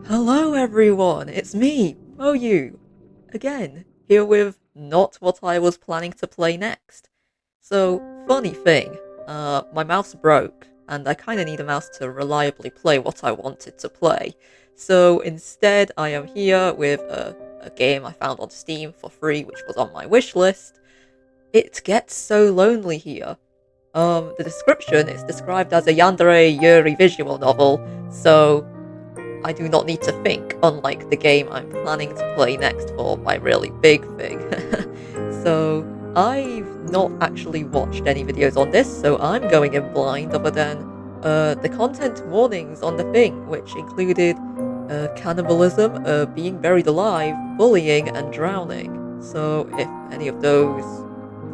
Hello everyone, it's me, you again, here with not what I was planning to play next. So, funny thing, my mouse broke, and I kinda need a mouse to reliably play what I wanted to play. So instead, I am here with a game I found on Steam for free, which was on my wish list. It gets so lonely here. The description is described as a yandere yuri visual novel, so I do not need to think, unlike the game I'm planning to play next for my really big thing. So, I've not actually watched any videos on this, so I'm going in blind other than the content warnings on the thing, which included cannibalism, being buried alive, bullying, and drowning. So, if any of those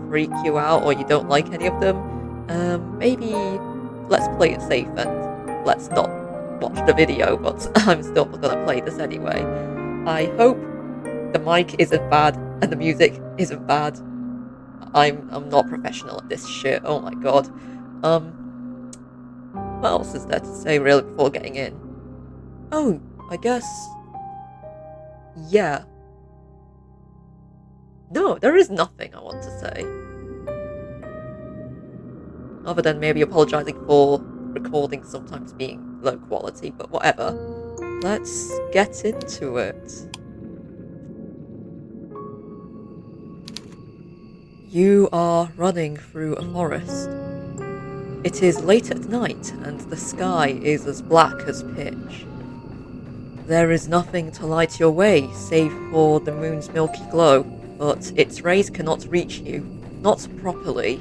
freak you out or you don't like any of them, maybe let's play it safe and let's not watch the video, but I'm still gonna play this anyway. I hope the mic isn't bad and the music isn't bad. I'm not professional at this shit. Oh my god. What else is there to say really before getting in? Oh, I guess. Yeah. No, there is nothing I want to say. Other than maybe apologizing for recording sometimes being low quality, but whatever. Let's get into it. You are running through a forest. It is late at night, and the sky is as black as pitch. There is nothing to light your way save for the moon's milky glow, but its rays cannot reach you, not properly.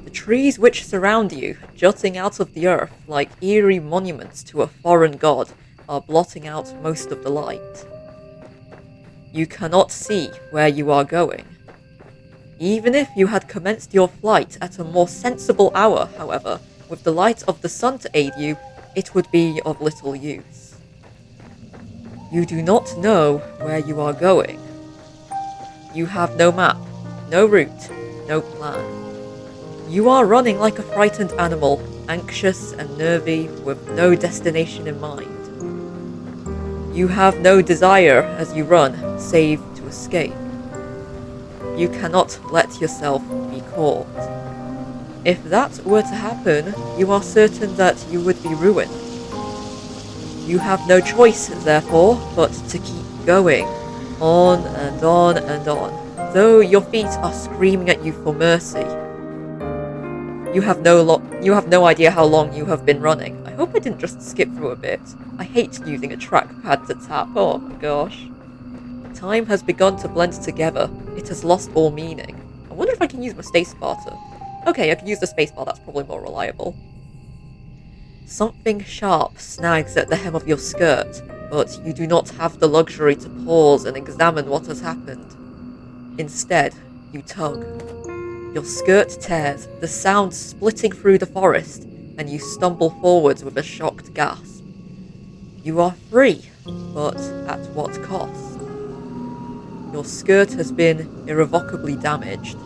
The trees which surround you, jutting out of the earth like eerie monuments to a foreign god, are blotting out most of the light. You cannot see where you are going. Even if you had commenced your flight at a more sensible hour, however, with the light of the sun to aid you, it would be of little use. You do not know where you are going. You have no map, no route, no plan. You are running like a frightened animal, anxious and nervy, with no destination in mind. You have no desire as you run, save to escape. You cannot let yourself be caught. If that were to happen, you are certain that you would be ruined. You have no choice, therefore, but to keep going, on and on and on, though your feet are screaming at you for mercy. You have no idea how long you have been running. I hope I didn't just skip through a bit. I hate using a trackpad to tap, oh my gosh. Time has begun to blend together. It has lost all meaning. I wonder if I can use my spacebar to... Okay, I can use the spacebar, that's probably more reliable. Something sharp snags at the hem of your skirt, but you do not have the luxury to pause and examine what has happened. Instead, you tug. Your skirt tears, the sound splitting through the forest, and you stumble forwards with a shocked gasp. You are free, but at what cost? Your skirt has been irrevocably damaged.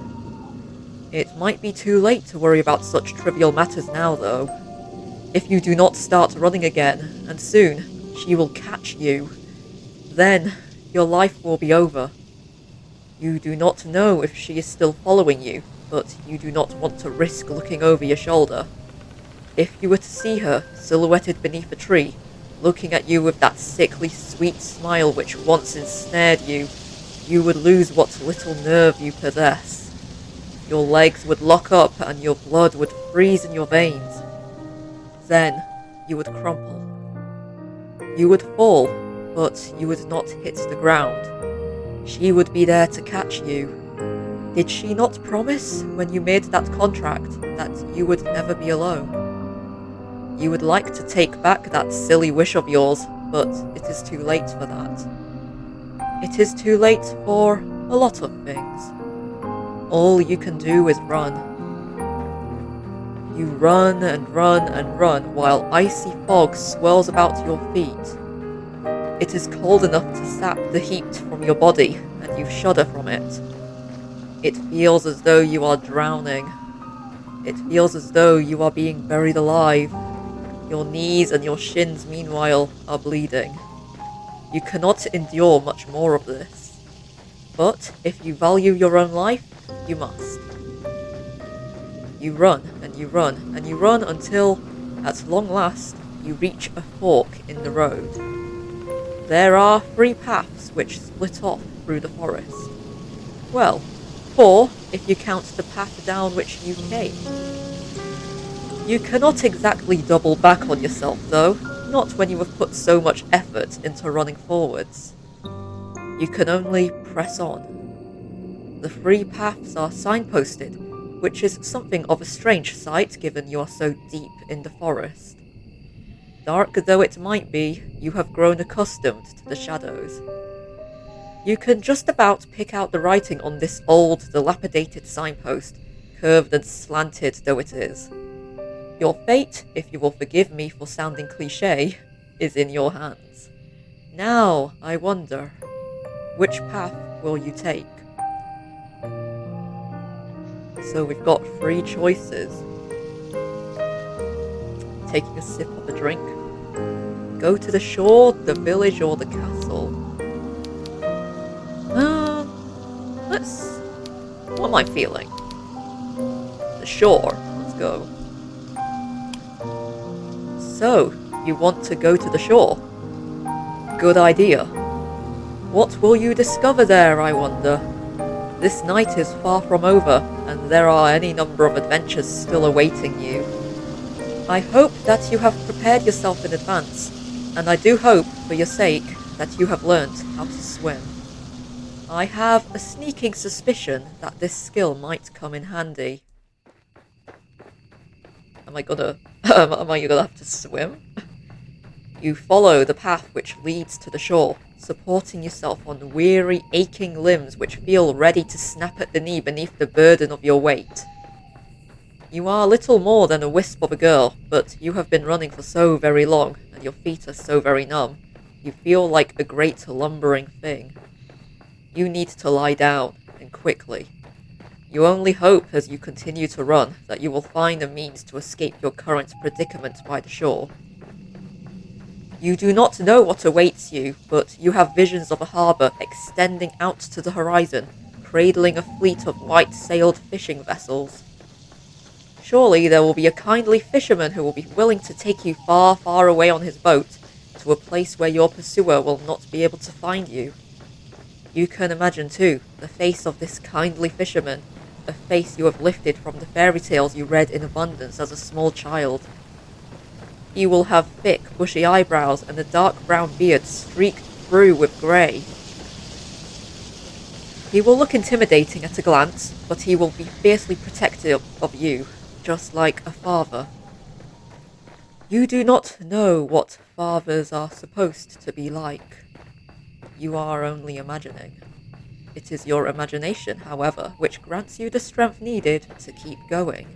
It might be too late to worry about such trivial matters now, though. If you do not start running again, and soon, she will catch you, then your life will be over. You do not know if she is still following you, but you do not want to risk looking over your shoulder. If you were to see her, silhouetted beneath a tree, looking at you with that sickly sweet smile which once ensnared you, you would lose what little nerve you possess. Your legs would lock up and your blood would freeze in your veins. Then you would crumple. You would fall, but you would not hit the ground. She would be there to catch you. Did she not promise, when you made that contract, that you would never be alone? You would like to take back that silly wish of yours, but it is too late for that. It is too late for a lot of things. All you can do is run. You run and run and run while icy fog swirls about your feet. It is cold enough to sap the heat from your body, and you shudder from it. It feels as though you are drowning. It feels as though you are being buried alive. Your knees and your shins, meanwhile, are bleeding. You cannot endure much more of this. But if you value your own life, you must. You run and you run and you run until, at long last, you reach a fork in the road. There are 3 paths which split off through the forest. Well, 4 if you count the path down which you came. You cannot exactly double back on yourself though, not when you have put so much effort into running forwards. You can only press on. The 3 paths are signposted, which is something of a strange sight given you are so deep in the forest. Dark though it might be, you have grown accustomed to the shadows. You can just about pick out the writing on this old, dilapidated signpost, curved and slanted though it is. Your fate, if you will forgive me for sounding cliché, is in your hands. Now, I wonder, which path will you take? So we've got 3 choices. Taking a sip of a drink. Go to the shore, the village, or the castle. What am I feeling? The shore. Let's go. So, you want to go to the shore? Good idea. What will you discover there, I wonder? This night is far from over, and there are any number of adventures still awaiting you. I hope that you have prepared yourself in advance, and I do hope, for your sake, that you have learnt how to swim. I have a sneaking suspicion that this skill might come in handy. Am I gonna have to swim? You follow the path which leads to the shore, supporting yourself on weary, aching limbs which feel ready to snap at the knee beneath the burden of your weight. You are little more than a wisp of a girl, but you have been running for so very long, and your feet are so very numb, you feel like a great lumbering thing. You need to lie down, and quickly. You only hope as you continue to run that you will find a means to escape your current predicament by the shore. You do not know what awaits you, but you have visions of a harbour extending out to the horizon, cradling a fleet of white-sailed fishing vessels. Surely there will be a kindly fisherman who will be willing to take you far, far away on his boat, to a place where your pursuer will not be able to find you. You can imagine, too, the face of this kindly fisherman, a face you have lifted from the fairy tales you read in abundance as a small child. He will have thick, bushy eyebrows and a dark brown beard streaked through with grey. He will look intimidating at a glance, but he will be fiercely protective of you, just like a father. You do not know what fathers are supposed to be like. You are only imagining. It is your imagination, however, which grants you the strength needed to keep going.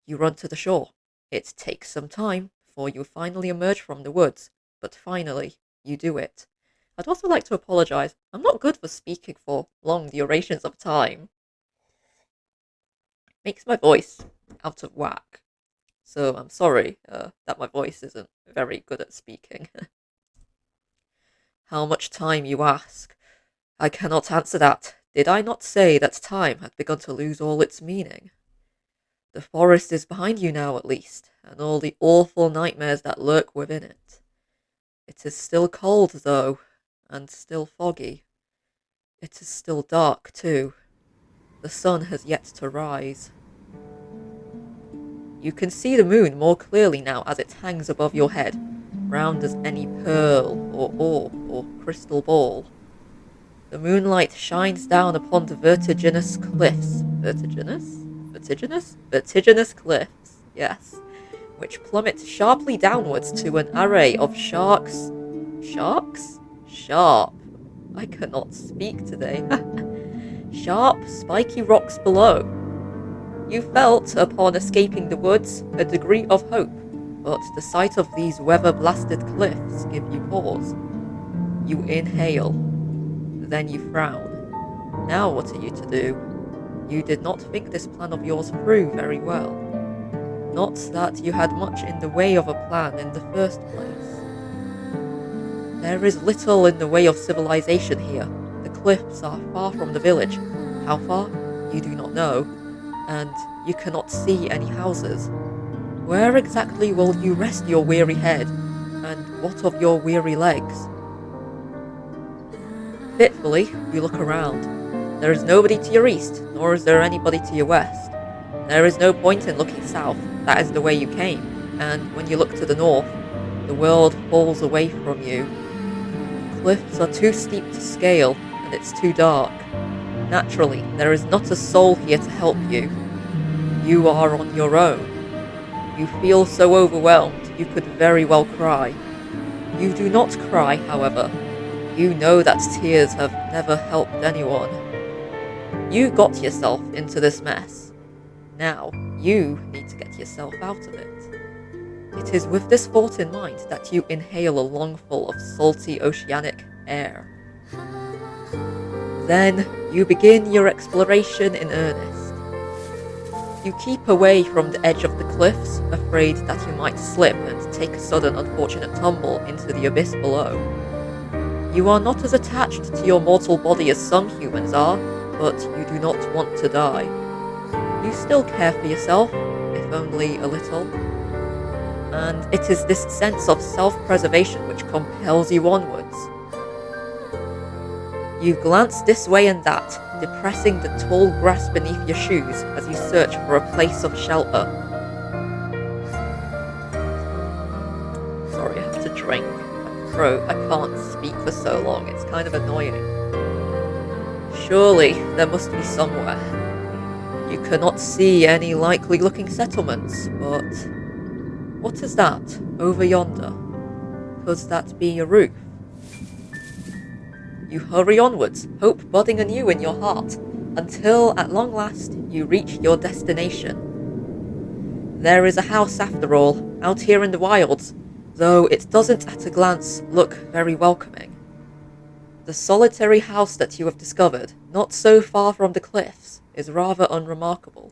You run to the shore. It takes some time before you finally emerge from the woods, but finally, you do it. I'd also like to apologise. I'm not good for speaking for long durations of time. Makes my voice out of whack. So I'm sorry that my voice isn't very good at speaking. How much time, you ask? I cannot answer that. Did I not say that time had begun to lose all its meaning? The forest is behind you now, at least, and all the awful nightmares that lurk within it. It is still cold, though, and still foggy. It is still dark, too. The sun has yet to rise. You can see the moon more clearly now as it hangs above your head, round as any pearl or orb or crystal ball. The moonlight shines down upon the vertiginous cliffs. Vertiginous cliffs, yes, which plummet sharply downwards to an array of sharks. Sharks? Sharp. I cannot speak today. Sharp, spiky rocks below. You felt, upon escaping the woods, a degree of hope, but the sight of these weather-blasted cliffs give you pause. You inhale, then you frown. Now what are you to do? You did not think this plan of yours through very well. Not that you had much in the way of a plan in the first place. There is little in the way of civilization here. The cliffs are far from the village. How far? You do not know, and you cannot see any houses. Where exactly will you rest your weary head, and what of your weary legs? Fitfully, you look around. There is nobody to your east, nor is there anybody to your west. There is no point in looking south, that is the way you came, and when you look to the north, the world falls away from you. The cliffs are too steep to scale, and it's too dark. Naturally, there is not a soul here to help you. You are on your own. You feel so overwhelmed, you could very well cry. You do not cry, however. You know that tears have never helped anyone. You got yourself into this mess. Now, you need to get yourself out of it. It is with this thought in mind that you inhale a lungful of salty oceanic air. Then, you begin your exploration in earnest. You keep away from the edge of the cliffs, afraid that you might slip and take a sudden unfortunate tumble into the abyss below. You are not as attached to your mortal body as some humans are, but you do not want to die. You still care for yourself, if only a little. And it is this sense of self-preservation which compels you onwards. You glance this way and that, depressing the tall grass beneath your shoes as you search for a place of shelter. Sorry, I have to drink. My throat, I can't speak for so long, it's kind of annoying. Surely, there must be somewhere. You cannot see any likely looking settlements, but... what is that, over yonder? Could that be a roof? You hurry onwards, hope budding anew in your heart, until at long last you reach your destination. There is a house after all, out here in the wilds, though it doesn't at a glance look very welcoming. The solitary house that you have discovered, not so far from the cliffs, is rather unremarkable.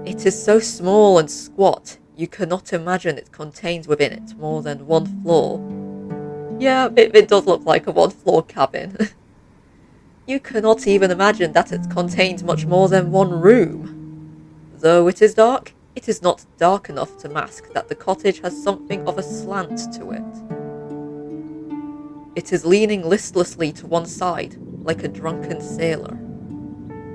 It is so small and squat, you cannot imagine it contains within it more than one floor. Yeah, it does look like a one-floor cabin. You cannot even imagine that it contains much more than one room. Though it is dark, it is not dark enough to mask that the cottage has something of a slant to it. It is leaning listlessly to one side, like a drunken sailor.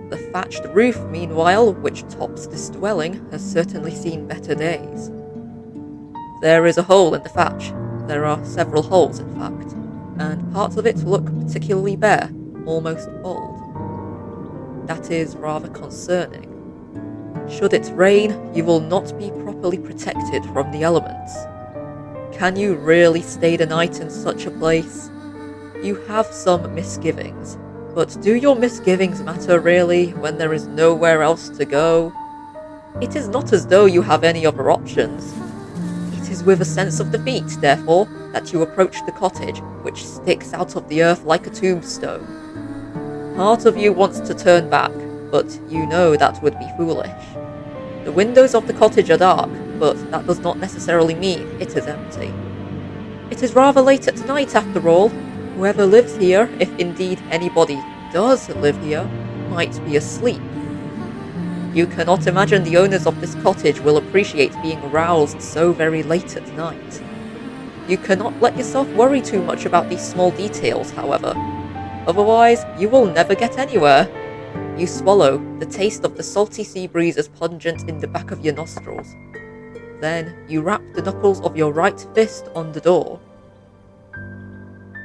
The thatched roof, meanwhile, which tops this dwelling, has certainly seen better days. There is a hole in the thatch. There are several holes, in fact, and parts of it look particularly bare, almost bald. That is rather concerning. Should it rain, you will not be properly protected from the elements. Can you really stay the night in such a place? You have some misgivings, but do your misgivings matter really when there is nowhere else to go? It is not as though you have any other options. It is with a sense of defeat, therefore, that you approach the cottage, which sticks out of the earth like a tombstone. Part of you wants to turn back, but you know that would be foolish. The windows of the cottage are dark, but that does not necessarily mean it is empty. It is rather late at night after all. Whoever lives here, if indeed anybody does live here, might be asleep. You cannot imagine the owners of this cottage will appreciate being roused so very late at night. You cannot let yourself worry too much about these small details, however. Otherwise, you will never get anywhere. You swallow, the taste of the salty sea breeze is pungent in the back of your nostrils. Then, you rap the knuckles of your right fist on the door.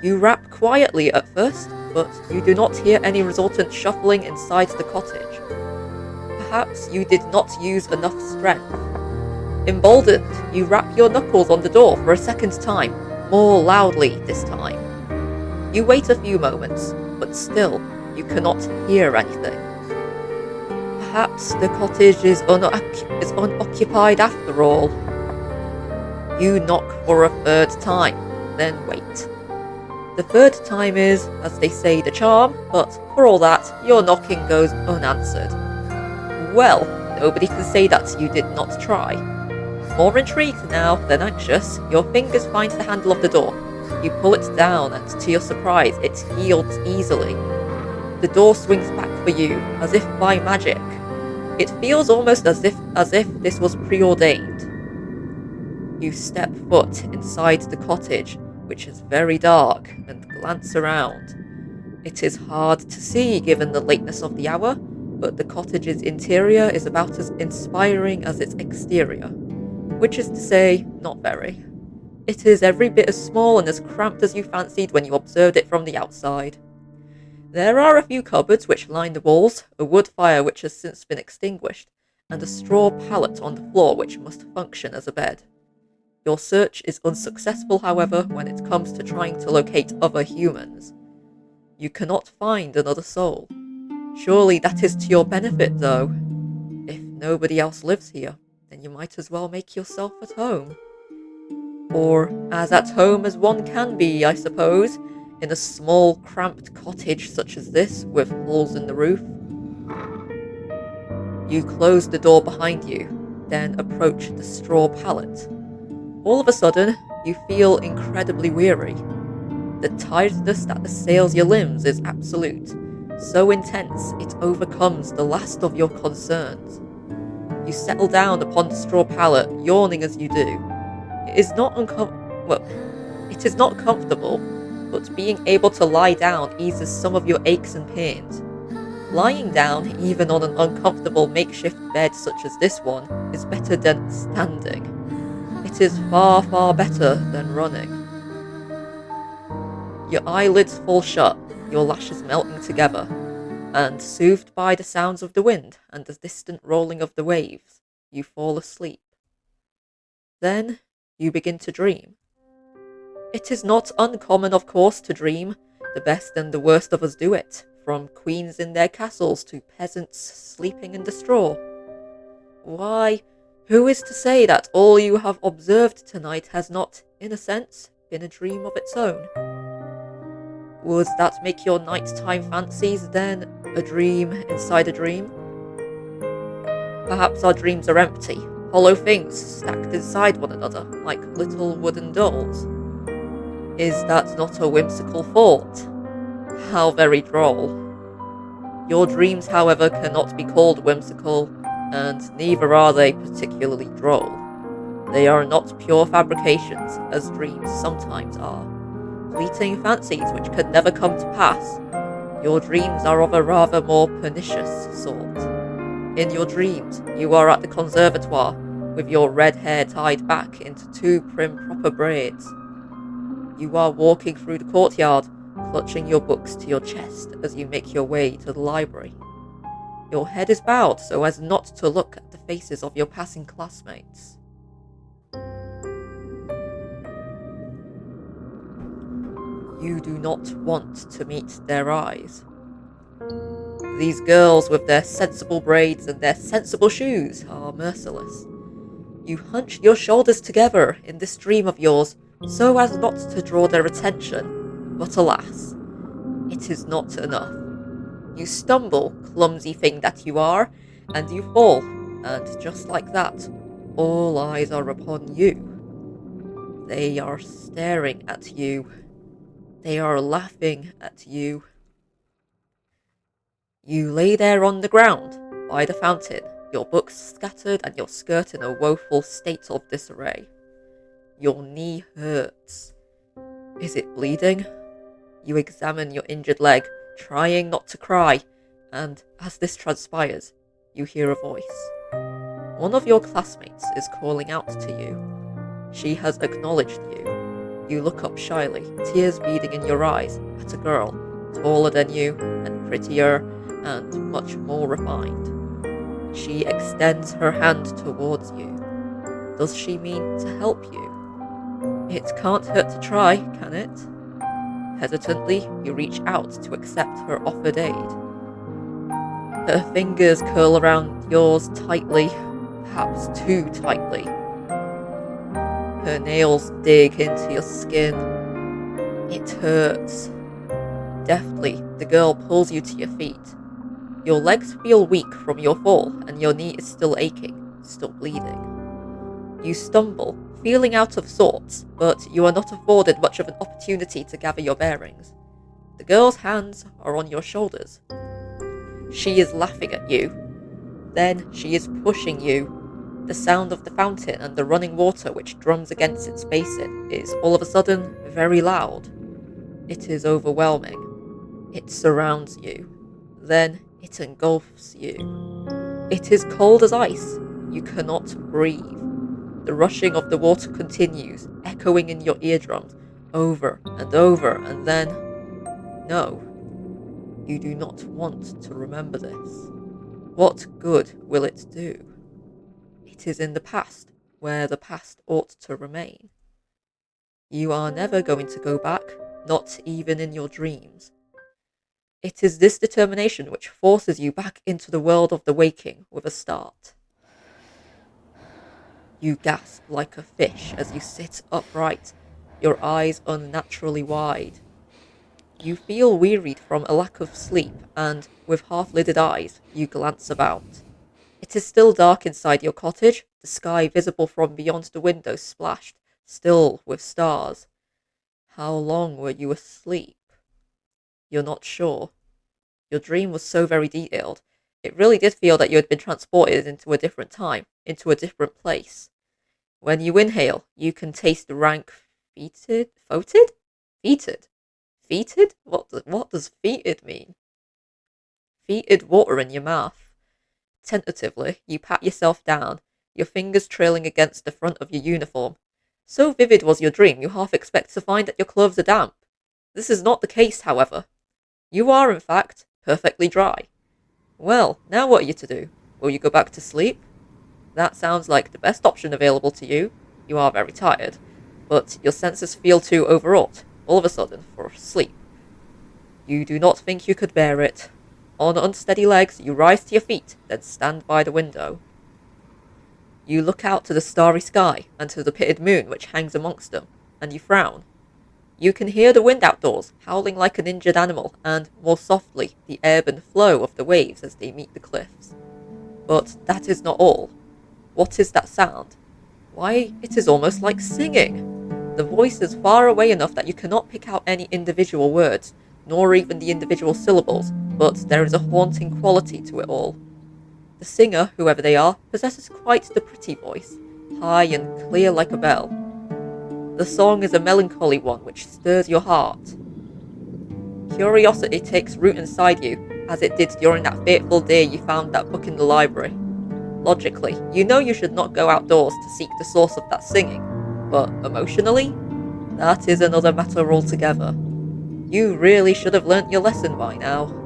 You rap quietly at first, but you do not hear any resultant shuffling inside the cottage. Perhaps you did not use enough strength. Emboldened, you rap your knuckles on the door for a second time, more loudly this time. You wait a few moments, but still, you cannot hear anything. Perhaps the cottage is unoccupied after all. You knock for a third time, then wait. The third time is, as they say, the charm, but for all that, your knocking goes unanswered. Well, nobody can say that you did not try. More intrigued now than anxious, your fingers find the handle of the door. You pull it down, and to your surprise, it yields easily. The door swings back for you, as if by magic. It feels almost as if this was preordained. You step foot inside the cottage, which is very dark, and glance around. It is hard to see given the lateness of the hour, but the cottage's interior is about as inspiring as its exterior, which is to say, not very. It is every bit as small and as cramped as you fancied when you observed it from the outside. There are a few cupboards which line the walls, a wood fire which has since been extinguished, and a straw pallet on the floor which must function as a bed. Your search is unsuccessful, however, when it comes to trying to locate other humans. You cannot find another soul. Surely that is to your benefit, though. If nobody else lives here, then you might as well make yourself at home. Or as at home as one can be, I suppose, in a small, cramped cottage such as this, with holes in the roof. You close the door behind you, then approach the straw pallet. All of a sudden, you feel incredibly weary. The tiredness that assails your limbs is absolute, so intense it overcomes the last of your concerns. You settle down upon the straw pallet, yawning as you do. It is not comfortable, but being able to lie down eases some of your aches and pains. Lying down, even on an uncomfortable makeshift bed such as this one, is better than standing. It is far, far better than running. Your eyelids fall shut, your lashes melting together, and soothed by the sounds of the wind and the distant rolling of the waves, you fall asleep. Then you begin to dream. It is not uncommon, of course, to dream. The best and the worst of us do it, from queens in their castles to peasants sleeping in the straw. Why, who is to say that all you have observed tonight has not, in a sense, been a dream of its own? Would that make your nighttime fancies, then, a dream inside a dream? Perhaps our dreams are empty, hollow things stacked inside one another, like little wooden dolls. Is that not a whimsical thought? How very droll. Your dreams, however, cannot be called whimsical, and neither are they particularly droll. They are not pure fabrications, as dreams sometimes are. Fleeting fancies which could never come to pass. Your dreams are of a rather more pernicious sort. In your dreams, you are at the conservatoire, with your red hair tied back into two prim proper braids. You are walking through the courtyard, clutching your books to your chest as you make your way to the library. Your head is bowed so as not to look at the faces of your passing classmates. You do not want to meet their eyes. These girls with their sensible braids and their sensible shoes are merciless. You hunch your shoulders together in this dream of yours so as not to draw their attention, but alas, it is not enough. You stumble, clumsy thing that you are, and you fall, and just like that, all eyes are upon you. They are staring at you. They are laughing at you. You lay there on the ground, by the fountain, your books scattered and your skirt in a woeful state of disarray. Your knee hurts. Is it bleeding? You examine your injured leg, trying not to cry, and as this transpires, you hear a voice. One of your classmates is calling out to you. She has acknowledged you. You look up shyly, tears beading in your eyes, at a girl, taller than you, and prettier, and much more refined. She extends her hand towards you. Does she mean to help you? It can't hurt to try, can it? Hesitantly, you reach out to accept her offered aid. Her fingers curl around yours tightly, perhaps too tightly. Her nails dig into your skin. It hurts. Deftly, the girl pulls you to your feet. Your legs feel weak from your fall, and your knee is still aching, still bleeding. You stumble, feeling out of sorts, but you are not afforded much of an opportunity to gather your bearings. The girl's hands are on your shoulders. She is laughing at you. Then she is pushing you. The sound of the fountain and the running water which drums against its basin is all of a sudden very loud. It is overwhelming. It surrounds you. Then it engulfs you. It is cold as ice. You cannot breathe. The rushing of the water continues, echoing in your eardrums, over and over, and then... No. You do not want to remember this. What good will it do? It is in the past, where the past ought to remain. You are never going to go back, not even in your dreams. It is this determination which forces you back into the world of the waking with a start. You gasp like a fish as you sit upright, your eyes unnaturally wide. You feel wearied from a lack of sleep, and, with half-lidded eyes, you glance about. It is still dark inside your cottage, the sky visible from beyond the window splashed, still with stars. How long were you asleep? You're not sure. Your dream was so very detailed. It really did feel that you had been transported into a different time, into a different place. When you inhale, you can taste the rank fetid? Fetid? What does fetid mean? Fetid water in your mouth. Tentatively, you pat yourself down, your fingers trailing against the front of your uniform. So vivid was your dream, you half expect to find that your clothes are damp. This is not the case, however. You are, in fact, perfectly dry. Well, now what are you to do? Will you go back to sleep? That sounds like the best option available to you. You are very tired, but your senses feel too overwrought, all of a sudden, for sleep. You do not think you could bear it. On unsteady legs, you rise to your feet, then stand by the window. You look out to the starry sky and to the pitted moon which hangs amongst them, and you frown. You can hear the wind outdoors, howling like an injured animal, and, more softly, the ebb and flow of the waves as they meet the cliffs. But that is not all. What is that sound? Why, it is almost like singing. The voice is far away enough that you cannot pick out any individual words, nor even the individual syllables, but there is a haunting quality to it all. The singer, whoever they are, possesses quite the pretty voice, high and clear like a bell. The song is a melancholy one which stirs your heart. Curiosity takes root inside you, as it did during that fateful day you found that book in the library. Logically, you know you should not go outdoors to seek the source of that singing, but emotionally, that is another matter altogether. You really should have learnt your lesson by now.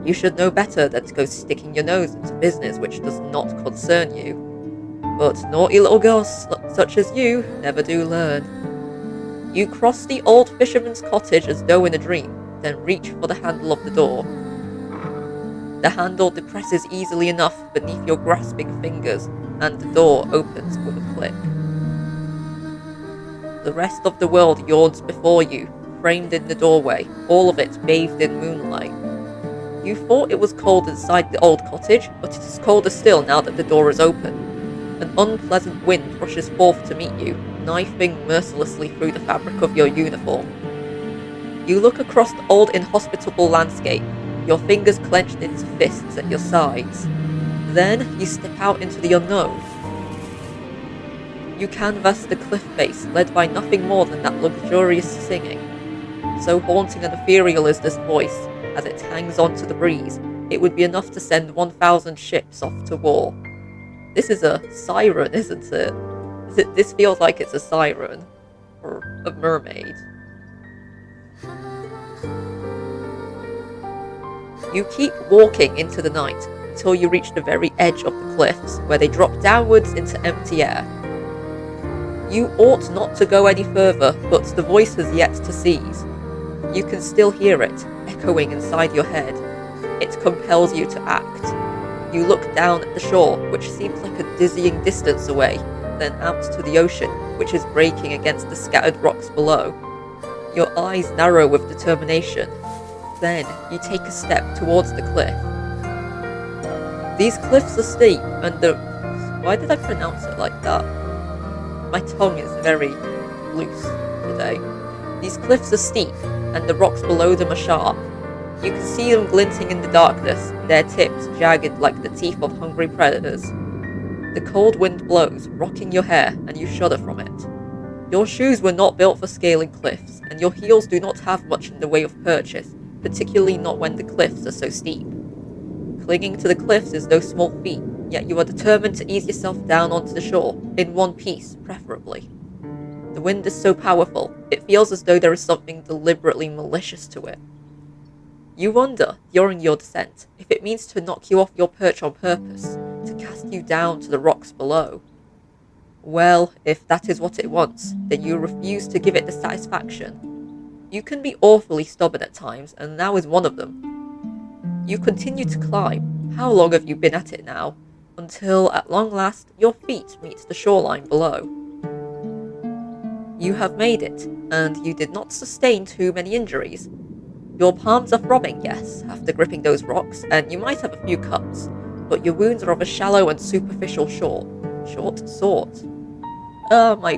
You should know better than to go sticking your nose into business which does not concern you. But naughty little girls such as you never do learn. You cross the old fisherman's cottage as though in a dream, then reach for the handle of the door. The handle depresses easily enough beneath your grasping fingers, and the door opens with a click. The rest of the world yawns before you, framed in the doorway, all of it bathed in moonlight. You thought it was cold inside the old cottage, but it is colder still now that the door is open. An unpleasant wind rushes forth to meet you, knifing mercilessly through the fabric of your uniform. You look across the old inhospitable landscape, your fingers clenched into fists at your sides. Then you step out into the unknown. You canvass the cliff face, led by nothing more than that luxurious singing. So haunting and ethereal is this voice, as it hangs on to the breeze, it would be enough to send 1,000 ships off to war. This is a siren, isn't it? This feels like it's a siren, or a mermaid. You keep walking into the night until you reach the very edge of the cliffs, where they drop downwards into empty air. You ought not to go any further, but the voice has yet to cease. You can still hear it, echoing inside your head. It compels you to act. You look down at the shore, which seems like a dizzying distance away, then out to the ocean, which is breaking against the scattered rocks below. Your eyes narrow with determination. Then you take a step towards the cliff. These cliffs are steep, and the... Why did I pronounce it like that? My tongue is very loose today. These cliffs are steep, and the rocks below them are sharp. You can see them glinting in the darkness, their tips jagged like the teeth of hungry predators. The cold wind blows, rocking your hair, and you shudder from it. Your shoes were not built for scaling cliffs, and your heels do not have much in the way of purchase, particularly not when the cliffs are so steep. Clinging to the cliffs is no small feat, yet you are determined to ease yourself down onto the shore, in one piece, preferably. The wind is so powerful, it feels as though there is something deliberately malicious to it. You wonder, during your descent, if it means to knock you off your perch on purpose, to cast you down to the rocks below. Well, if that is what it wants, then you refuse to give it the satisfaction. You can be awfully stubborn at times, and now is one of them. You continue to climb. How long have you been at it now? Until, at long last, your feet meet the shoreline below. You have made it, and you did not sustain too many injuries. Your palms are throbbing, yes, after gripping those rocks, and you might have a few cuts, but your wounds are of a shallow and superficial sort. My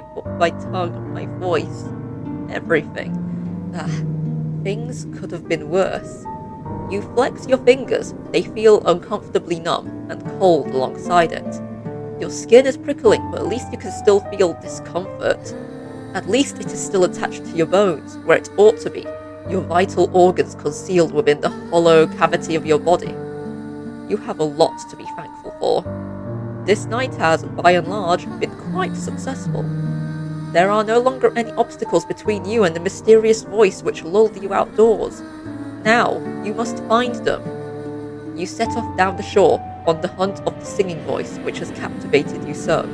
tongue, my voice, everything. Things could have been worse. You flex your fingers, they feel uncomfortably numb and cold alongside it. Your skin is prickling, but at least you can still feel discomfort. At least it is still attached to your bones, where it ought to be, your vital organs concealed within the hollow cavity of your body. You have a lot to be thankful for. This night has, by and large, been quite successful. There are no longer any obstacles between you and the mysterious voice which lulled you outdoors. Now, you must find them. You set off down the shore, on the hunt of the singing voice which has captivated you so.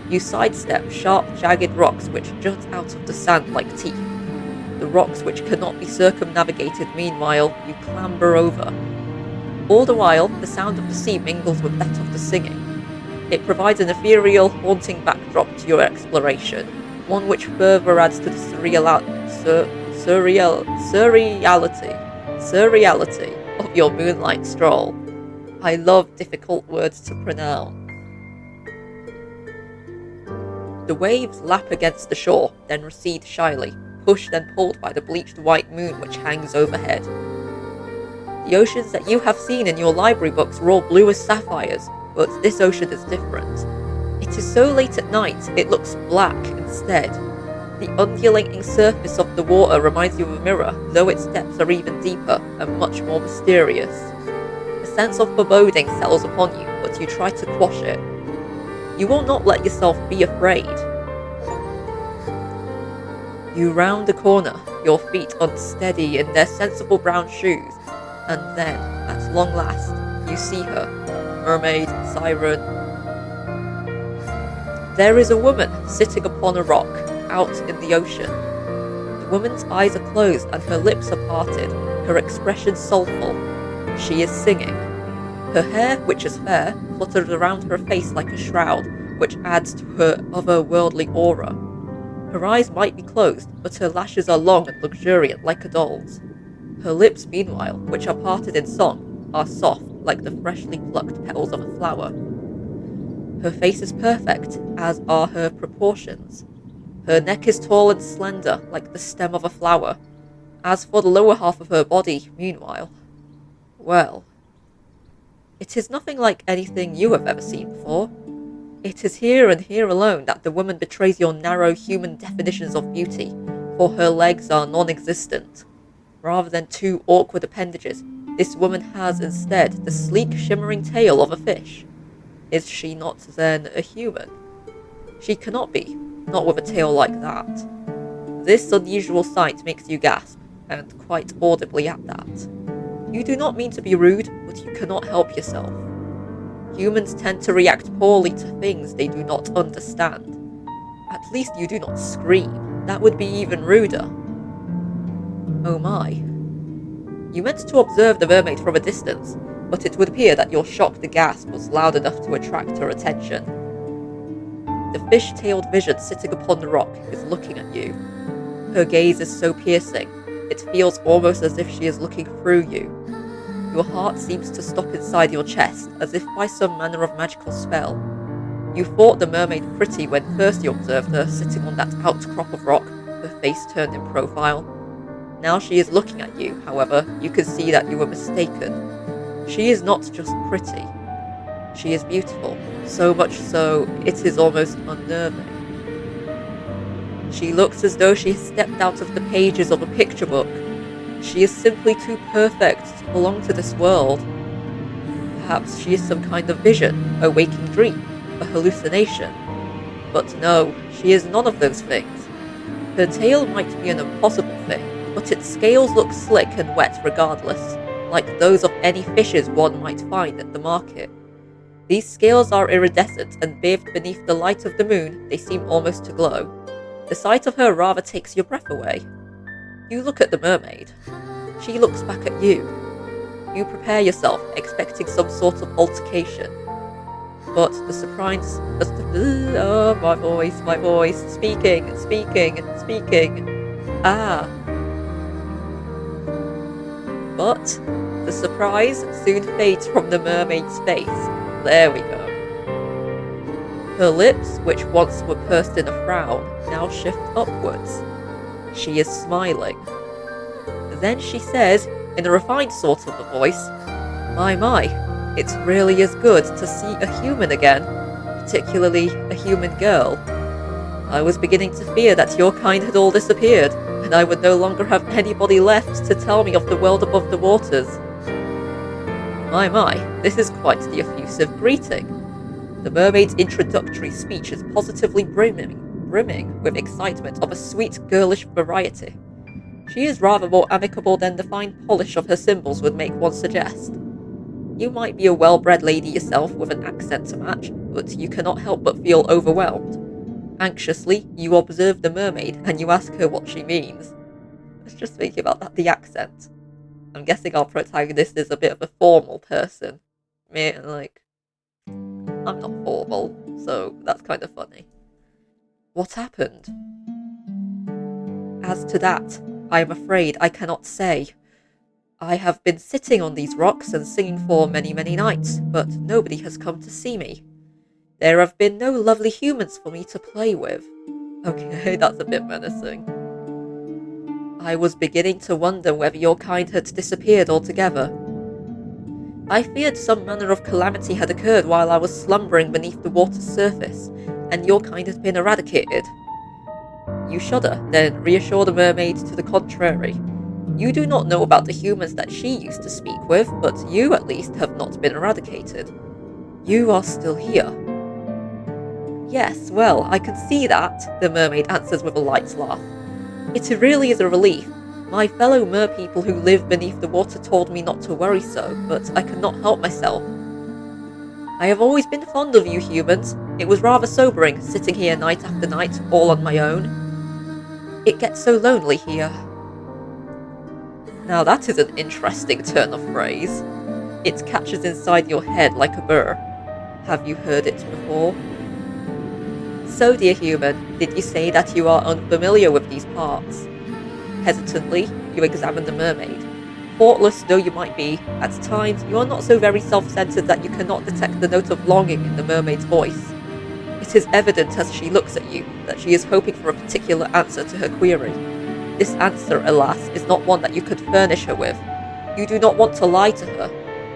You sidestep sharp, jagged rocks which jut out of the sand like teeth. The rocks which cannot be circumnavigated meanwhile, you clamber over. All the while, the sound of the sea mingles with that of the singing. It provides an ethereal, haunting backdrop to your exploration, one which further adds to the surreality of your moonlight stroll. I love difficult words to pronounce. The waves lap against the shore, then recede shyly, pushed and pulled by the bleached white moon which hangs overhead. The oceans that you have seen in your library books are all blue as sapphires, but this ocean is different. It is so late at night, it looks black instead. The undulating surface of the water reminds you of a mirror, though its depths are even deeper and much more mysterious. A sense of foreboding settles upon you, but you try to quash it. You will not let yourself be afraid. You round the corner, your feet unsteady in their sensible brown shoes, and then, at long last, you see her. Mermaid, siren. There is a woman sitting upon a rock, out in the ocean. The woman's eyes are closed and her lips are parted, her expression soulful. She is singing. Her hair, which is fair, flutters around her face like a shroud, which adds to her otherworldly aura. Her eyes might be closed, but her lashes are long and luxuriant like a doll's. Her lips, meanwhile, which are parted in song, are soft like the freshly plucked petals of a flower. Her face is perfect, as are her proportions. Her neck is tall and slender like the stem of a flower. As for the lower half of her body, meanwhile, well, it is nothing like anything you have ever seen before. It is here and here alone that the woman betrays your narrow human definitions of beauty, for her legs are non-existent. Rather than two awkward appendages, this woman has instead the sleek shimmering tail of a fish. Is she not then a human? She cannot be, not with a tail like that. This unusual sight makes you gasp, and quite audibly at that. You do not mean to be rude, but you cannot help yourself. Humans tend to react poorly to things they do not understand. At least you do not scream. That would be even ruder. Oh my. You meant to observe the mermaid from a distance, but it would appear that your shocked gasp was loud enough to attract her attention. The fish-tailed vision sitting upon the rock is looking at you. Her gaze is so piercing, it feels almost as if she is looking through you. Your heart seems to stop inside your chest, as if by some manner of magical spell. You thought the mermaid pretty when first you observed her sitting on that outcrop of rock, her face turned in profile. Now she is looking at you, however, you can see that you were mistaken. She is not just pretty. She is beautiful, so much so it is almost unnerving. She looks as though she has stepped out of the pages of a picture book. She is simply too perfect to belong to this world. Perhaps she is some kind of vision, a waking dream, a hallucination. But no, she is none of those things. Her tail might be an impossible thing, but its scales look slick and wet regardless, like those of any fishes one might find at the market. These scales are iridescent, and bathed beneath the light of the moon, they seem almost to glow. The sight of her rather takes your breath away. You look at the mermaid. She looks back at you. You prepare yourself, expecting some sort of altercation. But the surprise... Oh, my voice, speaking. But the surprise soon fades from the mermaid's face. There we go. Her lips, which once were pursed in a frown, now shift upwards. She is smiling. Then she says, in a refined sort of a voice, My, it really is good to see a human again, particularly a human girl. I was beginning to fear that your kind had all disappeared, and I would no longer have anybody left to tell me of the world above the waters. My, this is quite the effusive greeting. The mermaid's introductory speech is positively brimming with excitement of a sweet, girlish variety. She is rather more amicable than the fine polish of her symbols would make one suggest. You might be a well-bred lady yourself with an accent to match, but you cannot help but feel overwhelmed. Anxiously, you observe the mermaid and you ask her what she means. I was just thinking about that, the accent. I'm guessing our protagonist is a bit of a formal person. I'm not formal, so that's kind of funny. What happened? As to that, I am afraid I cannot say. I have been sitting on these rocks and singing for many, many nights, but nobody has come to see me. There have been no lovely humans for me to play with. Okay, that's a bit menacing. I was beginning to wonder whether your kind had disappeared altogether. I feared some manner of calamity had occurred while I was slumbering beneath the water's surface, and your kind had been eradicated. You shudder, then reassure the mermaid to the contrary. You do not know about the humans that she used to speak with, but you at least have not been eradicated. You are still here. Yes, well, I can see that, the mermaid answers with a light laugh. It really is a relief. My fellow merpeople who live beneath the water told me not to worry so, but I could not help myself. I have always been fond of you humans. It was rather sobering, sitting here night after night, all on my own. It gets so lonely here. Now that is an interesting turn of phrase. It catches inside your head like a burr. Have you heard it before? So, dear human, did you say that you are unfamiliar with these parts? Hesitantly, you examine the mermaid. Thoughtless though you might be, at times you are not so very self-centered that you cannot detect the note of longing in the mermaid's voice. It is evident as she looks at you that she is hoping for a particular answer to her query. This answer, alas, is not one that you could furnish her with. You do not want to lie to her.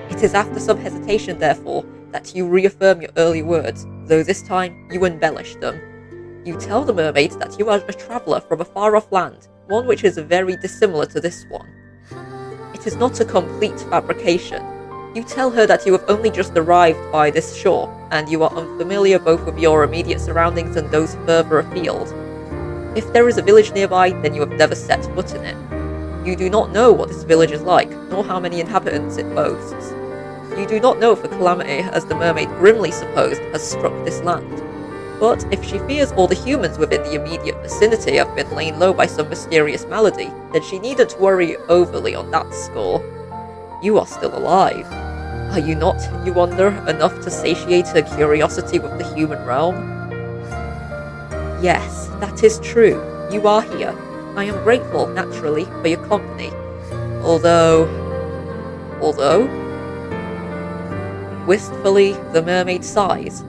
It is after some hesitation, therefore, that you reaffirm your early words, though this time you embellish them. You tell the mermaid that you are a traveller from a far-off land, one which is very dissimilar to this one. It is not a complete fabrication. You tell her that you have only just arrived by this shore, and you are unfamiliar both with your immediate surroundings and those further afield. If there is a village nearby, then you have never set foot in it. You do not know what this village is like, nor how many inhabitants it boasts. You do not know if a calamity, as the mermaid grimly supposed, has struck this land. But if she fears all the humans within the immediate vicinity have been laid low by some mysterious malady, then she needn't worry overly on that score. You are still alive. Are you not, you wonder, enough to satiate her curiosity with the human realm? Yes, that is true. You are here. I am grateful, naturally, for your company. Although... although... Wistfully, the mermaid sighs.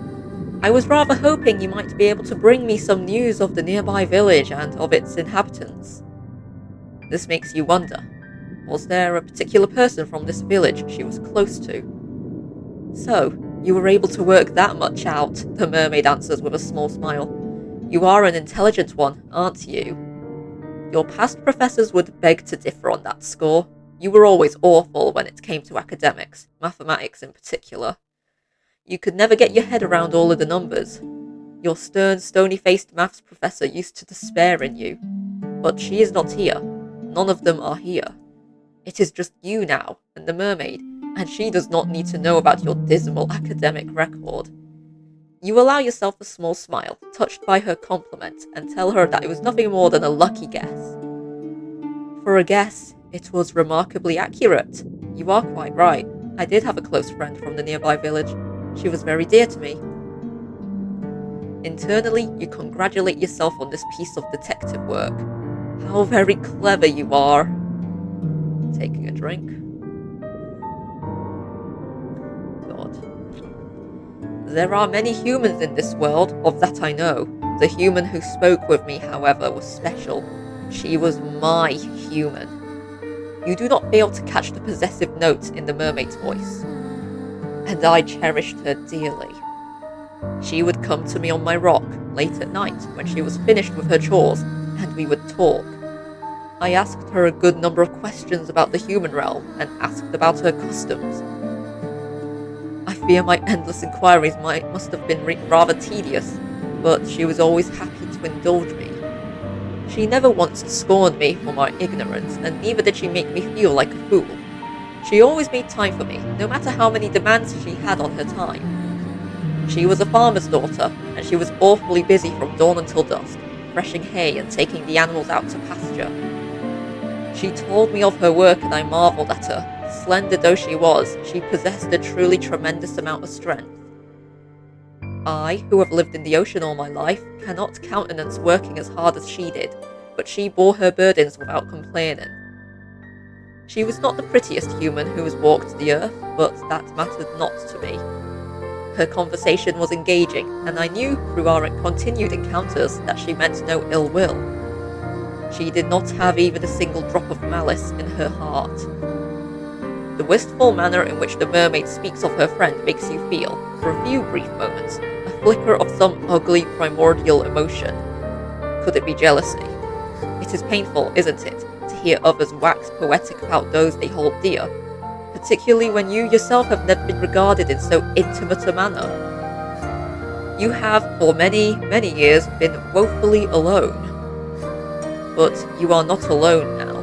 I was rather hoping you might be able to bring me some news of the nearby village and of its inhabitants. This makes you wonder. Was there a particular person from this village she was close to? So, you were able to work that much out, the mermaid answers with a small smile. You are an intelligent one, aren't you? Your past professors would beg to differ on that score. You were always awful when it came to academics, mathematics in particular. You could never get your head around all of the numbers. Your stern, stony-faced maths professor used to despair in you. But she is not here. None of them are here. It is just you now, and the mermaid, and she does not need to know about your dismal academic record. You allow yourself a small smile, touched by her compliment, and tell her that it was nothing more than a lucky guess. For a guess, it was remarkably accurate. You are quite right. I did have a close friend from the nearby village. She was very dear to me. Internally, you congratulate yourself on this piece of detective work. How very clever you are. Taking a drink. God. There are many humans in this world, of that I know. The human who spoke with me, however, was special. She was my human. You do not fail to catch the possessive note in the mermaid's voice. And I cherished her dearly. She would come to me on my rock, late at night, when she was finished with her chores, and we would talk. I asked her a good number of questions about the human realm, and asked about her customs. I fear my endless inquiries must have been rather tedious, but she was always happy to indulge me. She never once scorned me for my ignorance, and neither did she make me feel like a fool. She always made time for me, no matter how many demands she had on her time. She was a farmer's daughter, and she was awfully busy from dawn until dusk, threshing hay and taking the animals out to pasture. She told me of her work, and I marvelled at her. Slender though she was, she possessed a truly tremendous amount of strength. I, who have lived in the ocean all my life, cannot countenance working as hard as she did, but she bore her burdens without complaining. She was not the prettiest human who has walked the earth, but that mattered not to me. Her conversation was engaging, and I knew through our continued encounters that she meant no ill will. She did not have even a single drop of malice in her heart. The wistful manner in which the mermaid speaks of her friend makes you feel, for a few brief moments, a flicker of some ugly primordial emotion. Could it be jealousy? It is painful, isn't it, to hear others wax poetic about those they hold dear, particularly when you yourself have never been regarded in so intimate a manner. You have, for many, many years, been woefully alone. But you are not alone now.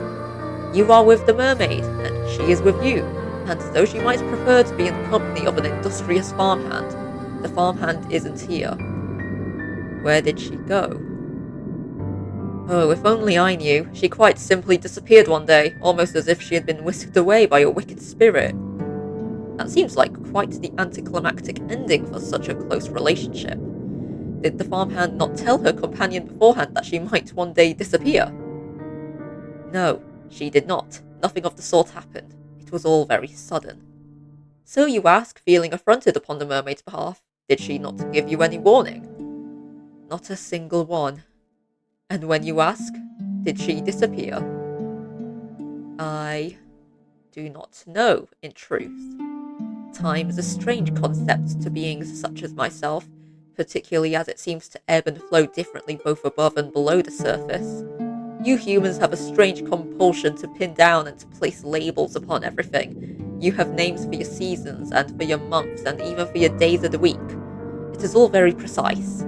You are with the mermaid, and she is with you, and though she might prefer to be in the company of an industrious farmhand, the farmhand isn't here. Where did she go? Oh, if only I knew. She quite simply disappeared one day, almost as if she had been whisked away by a wicked spirit. That seems like quite the anticlimactic ending for such a close relationship. Did the farmhand not tell her companion beforehand that she might one day disappear? No, she did not. Nothing of the sort happened. It was all very sudden. So you ask, feeling affronted upon the mermaid's behalf, did she not give you any warning? Not a single one. And when you ask, did she disappear? I do not know, in truth. Time is a strange concept to beings such as myself, particularly as it seems to ebb and flow differently both above and below the surface. You humans have a strange compulsion to pin down and to place labels upon everything. You have names for your seasons, and for your months, and even for your days of the week. It is all very precise.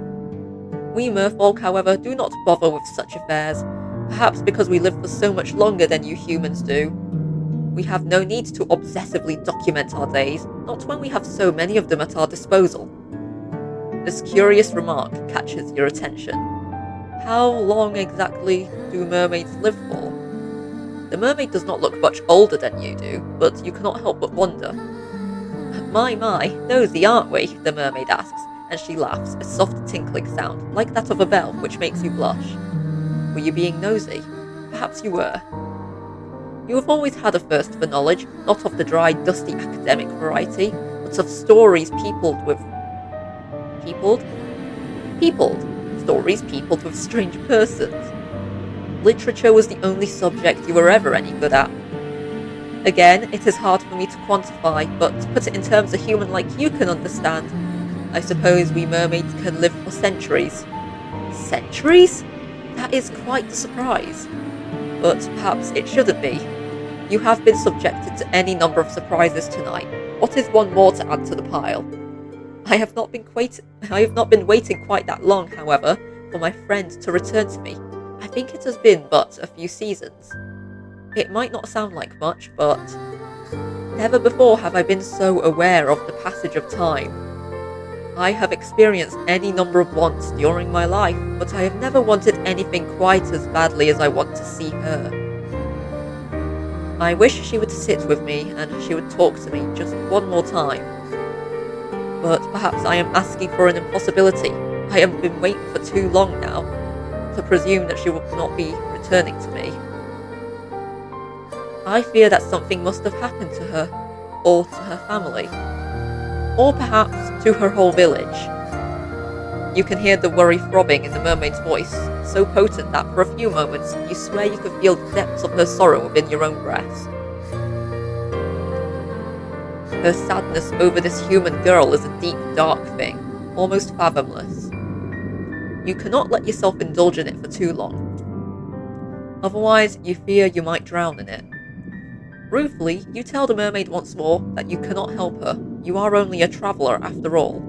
We merfolk, however, do not bother with such affairs, perhaps because we live for so much longer than you humans do. We have no need to obsessively document our days, not when we have so many of them at our disposal. This curious remark catches your attention. How long exactly do mermaids live for? The mermaid does not look much older than you do, but you cannot help but wonder. My, nosy, aren't we? The mermaid asks, and she laughs, a soft tinkling sound, like that of a bell, which makes you blush. Were you being nosy? Perhaps you were. You have always had a thirst for knowledge, not of the dry, dusty academic variety, but of stories peopled with peopled? Peopled. Stories peopled with strange persons. Literature was the only subject you were ever any good at. Again, it is hard for me to quantify, but to put it in terms a human like you can understand, I suppose we mermaids can live for centuries. Centuries? That is quite the surprise. But perhaps it shouldn't be. You have been subjected to any number of surprises tonight. What is one more to add to the pile? I have not been waiting quite that long, however, for my friend to return to me. I think it has been but a few seasons. It might not sound like much, but never before have I been so aware of the passage of time. I have experienced any number of wants during my life, but I have never wanted anything quite as badly as I want to see her. I wish she would sit with me and she would talk to me just one more time. But perhaps I am asking for an impossibility. I have been waiting for too long now to presume that she will not be returning to me. I fear that something must have happened to her, or to her family, or perhaps to her whole village. You can hear the worry throbbing in the mermaid's voice, so potent that for a few moments you swear you can feel the depths of her sorrow within your own breast. Her sadness over this human girl is a deep, dark thing, almost fathomless. You cannot let yourself indulge in it for too long. Otherwise, you fear you might drown in it. Ruefully, you tell the mermaid once more that you cannot help her. You are only a traveller after all.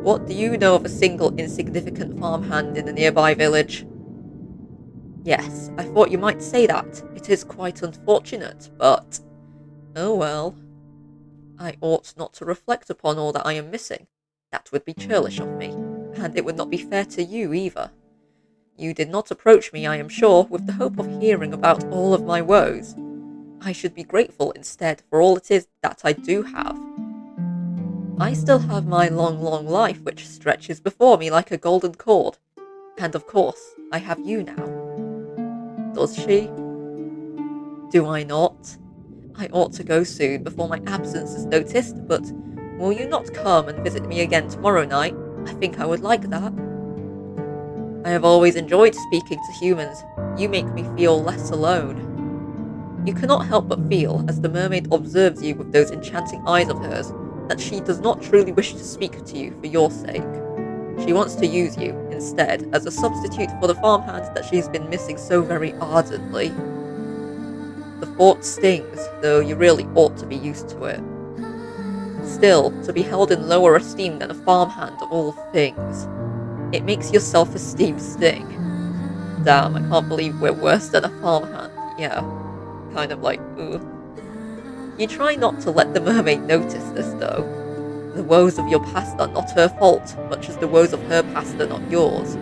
What do you know of a single insignificant farmhand in the nearby village? Yes, I thought you might say that. It is quite unfortunate, but... oh well. I ought not to reflect upon all that I am missing. That would be churlish of me, and it would not be fair to you either. You did not approach me, I am sure, with the hope of hearing about all of my woes. I should be grateful instead for all it is that I do have. I still have my long, long life which stretches before me like a golden cord. And of course, I have you now. Does she? Do I not? I ought to go soon before my absence is noticed, but will you not come and visit me again tomorrow night? I think I would like that. I have always enjoyed speaking to humans. You make me feel less alone. You cannot help but feel, as the mermaid observes you with those enchanting eyes of hers, that she does not truly wish to speak to you for your sake. She wants to use you, instead, as a substitute for the farmhand that she has been missing so very ardently. The thought stings, though you really ought to be used to it. Still, to be held in lower esteem than a farmhand of all things, it makes your self-esteem sting. Damn, I can't believe we're worse than a farmhand. Yeah, kind of like, ooh. You try not to let the mermaid notice this, though. The woes of your past are not her fault, much as the woes of her past are not yours.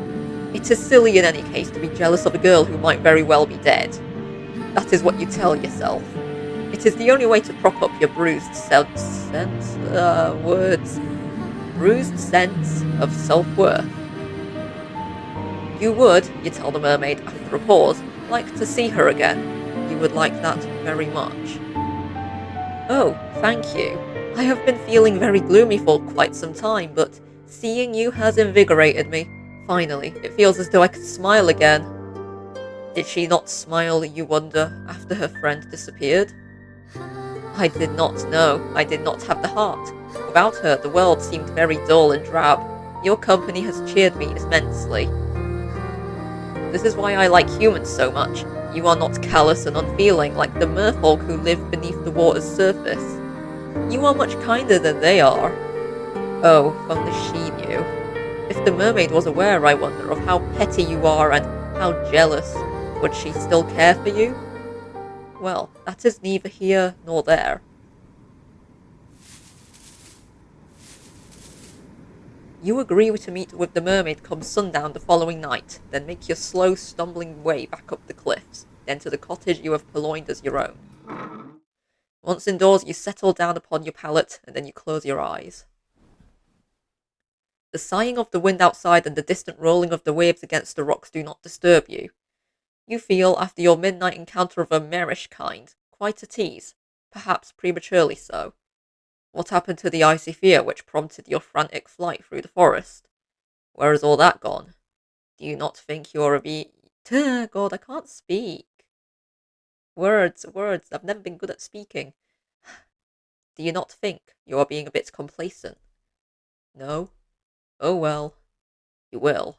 It is silly in any case to be jealous of a girl who might very well be dead. That is what you tell yourself. It is the only way to prop up your bruised bruised sense of self-worth. You would, you tell the mermaid after a pause, like to see her again. You would like that very much. Oh, thank you. I have been feeling very gloomy for quite some time, but seeing you has invigorated me. Finally, it feels as though I could smile again. Did she not smile, you wonder, after her friend disappeared? I did not know. I did not have the heart. Without her, the world seemed very dull and drab. Your company has cheered me immensely. This is why I like humans so much. You are not callous and unfeeling like the merfolk who live beneath the water's surface. You are much kinder than they are. Oh, if only she knew. If the mermaid was aware, I wonder, of how petty you are and how jealous, would she still care for you? Well, that is neither here nor there. You agree to meet with the mermaid come sundown the following night, then make your slow, stumbling way back up the cliffs, then to the cottage you have purloined as your own. Once indoors, you settle down upon your pallet, and then you close your eyes. The sighing of the wind outside and the distant rolling of the waves against the rocks do not disturb you. You feel, after your midnight encounter of a marish kind, quite at ease, perhaps prematurely so. What happened to the icy fear which prompted your frantic flight through the forest? Where has all that gone? Do you not think you are a God, I can't speak. Words, I've never been good at speaking. Do you not think you are being a bit complacent? No? Oh well, you will.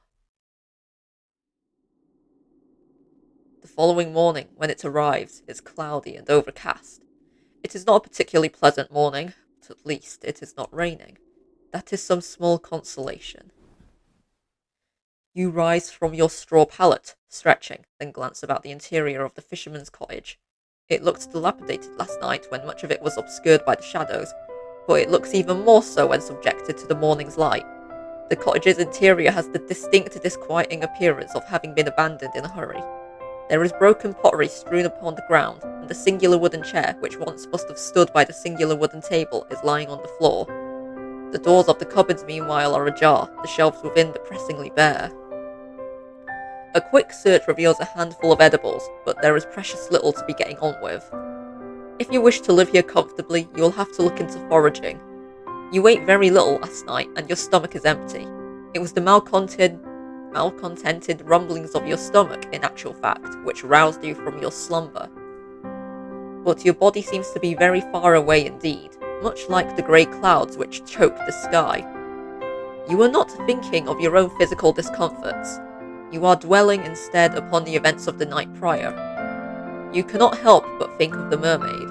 The following morning, when it arrives, is cloudy and overcast. It is not a particularly pleasant morning, but at least it is not raining. That is some small consolation. You rise from your straw pallet, stretching, then glance about the interior of the fisherman's cottage. It looked dilapidated last night when much of it was obscured by the shadows, but it looks even more so when subjected to the morning's light. The cottage's interior has the distinct disquieting appearance of having been abandoned in a hurry. There is broken pottery strewn upon the ground, and the singular wooden chair, which once must have stood by the singular wooden table, is lying on the floor. The doors of the cupboards, meanwhile, are ajar, the shelves within depressingly bare. A quick search reveals a handful of edibles, but there is precious little to be getting on with. If you wish to live here comfortably, you will have to look into foraging. You ate very little last night, and your stomach is empty. It was the malcontented rumblings of your stomach, in actual fact, which roused you from your slumber. But your body seems to be very far away indeed, much like the grey clouds which choke the sky. You are not thinking of your own physical discomforts. You are dwelling instead upon the events of the night prior. You cannot help but think of the mermaid.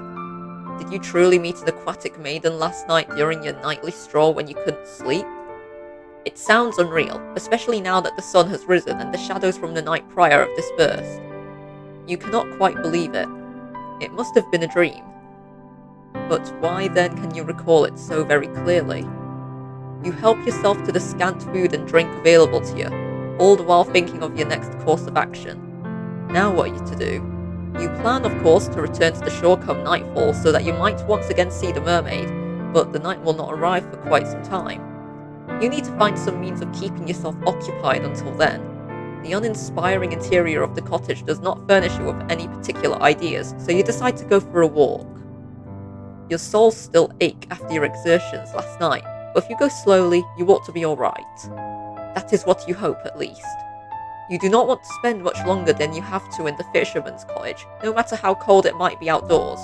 Did you truly meet an aquatic maiden last night during your nightly stroll when you couldn't sleep? It sounds unreal, especially now that the sun has risen and the shadows from the night prior have dispersed. You cannot quite believe it. It must have been a dream. But why then can you recall it so very clearly? You help yourself to the scant food and drink available to you, all the while thinking of your next course of action. Now what are you to do? You plan, of course, to return to the shore come nightfall so that you might once again see the mermaid, but the night will not arrive for quite some time. You need to find some means of keeping yourself occupied until then. The uninspiring interior of the cottage does not furnish you with any particular ideas, so you decide to go for a walk. Your soles still ache after your exertions last night, but if you go slowly, you ought to be alright. That is what you hope, at least. You do not want to spend much longer than you have to in the fisherman's cottage, no matter how cold it might be outdoors.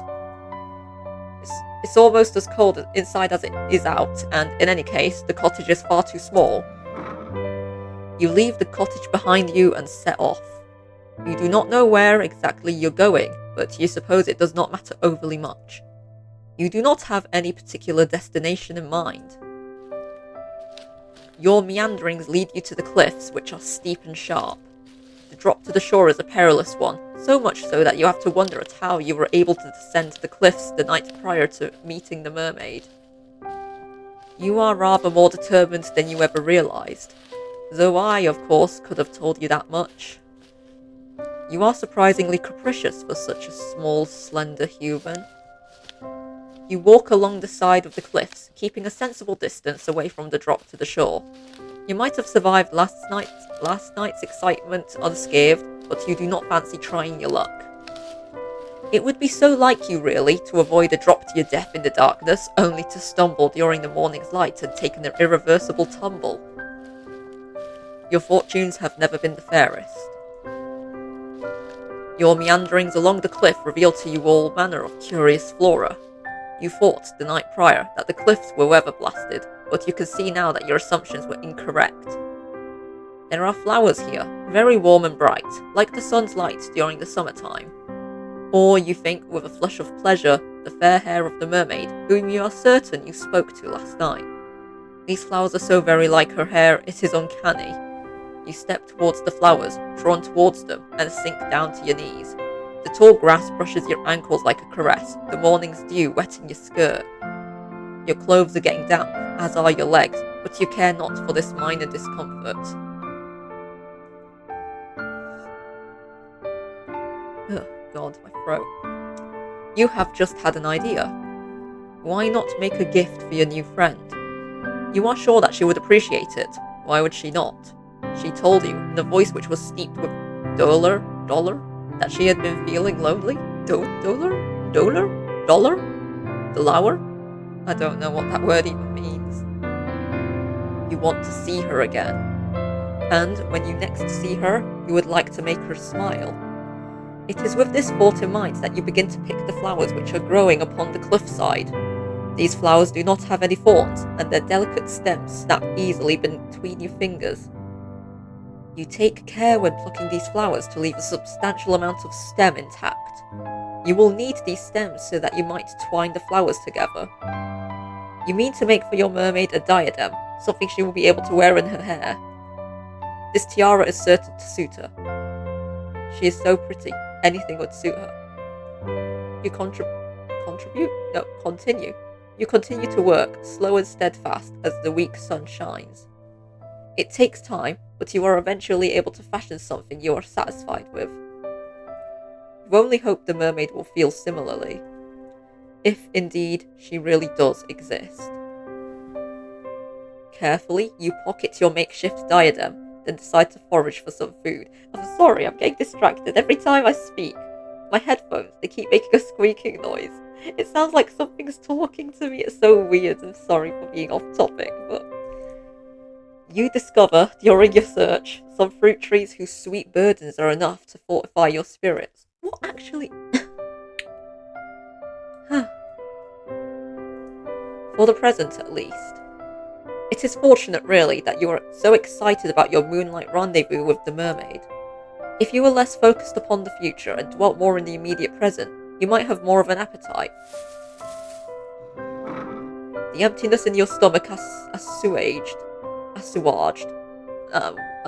It's almost as cold inside as it is out, and in any case, the cottage is far too small. You leave the cottage behind you and set off. You do not know where exactly you're going, but you suppose it does not matter overly much. You do not have any particular destination in mind. Your meanderings lead you to the cliffs, which are steep and sharp. The drop to the shore is a perilous one, so much so that you have to wonder at how you were able to descend the cliffs the night prior to meeting the mermaid. You are rather more determined than you ever realised, though I, of course, could have told you that much. You are surprisingly capricious for such a small, slender human. You walk along the side of the cliffs, keeping a sensible distance away from the drop to the shore. You might have survived last night's excitement unscathed, but you do not fancy trying your luck. It would be so like you, really, to avoid a drop to your death in the darkness, only to stumble during the morning's light and take an irreversible tumble. Your fortunes have never been the fairest. Your meanderings along the cliff reveal to you all manner of curious flora. You thought, the night prior, that the cliffs were weather-blasted, but you can see now that your assumptions were incorrect. There are flowers here, very warm and bright, like the sun's light during the summertime. Or, you think, with a flush of pleasure, the fair hair of the mermaid, whom you are certain you spoke to last night. These flowers are so very like her hair, it is uncanny. You step towards the flowers, drawn towards them, and sink down to your knees. The tall grass brushes your ankles like a caress, the morning's dew wetting your skirt. Your clothes are getting damp, as are your legs, but you care not for this minor discomfort. Ugh, God, my throat. You have just had an idea. Why not make a gift for your new friend? You are sure that she would appreciate it. Why would she not? She told you, in a voice which was steeped with dolor, dollar, that she had been feeling lonely. Dollar? Dollar? Dollar? Dollar? I don't know what that word even means. You want to see her again. And when you next see her, you would like to make her smile. It is with this thought in mind that you begin to pick the flowers which are growing upon the cliffside. These flowers do not have any thorns, and their delicate stems snap easily between your fingers. You take care when plucking these flowers to leave a substantial amount of stem intact. You will need these stems so that you might twine the flowers together. You mean to make for your mermaid a diadem, something she will be able to wear in her hair. This tiara is certain to suit her. She is so pretty, anything would suit her. You continue. You continue to work, slow and steadfast, as the weak sun shines. It takes time, but you are eventually able to fashion something you are satisfied with. You only hope the mermaid will feel similarly, if indeed she really does exist. Carefully, you pocket your makeshift diadem, then decide to forage for some food. I'm sorry, I'm getting distracted every time I speak. My headphones, they keep making a squeaking noise. It sounds like something's talking to me. It's so weird. I'm sorry for being off topic, but you discover during your search some fruit trees whose sweet burdens are enough to fortify your spirits. What actually? For the present, at least. It is fortunate, really, that you are so excited about your moonlight rendezvous with the mermaid. If you were less focused upon the future and dwelt more in the immediate present, you might have more of an appetite. The emptiness in your stomach assuaged. I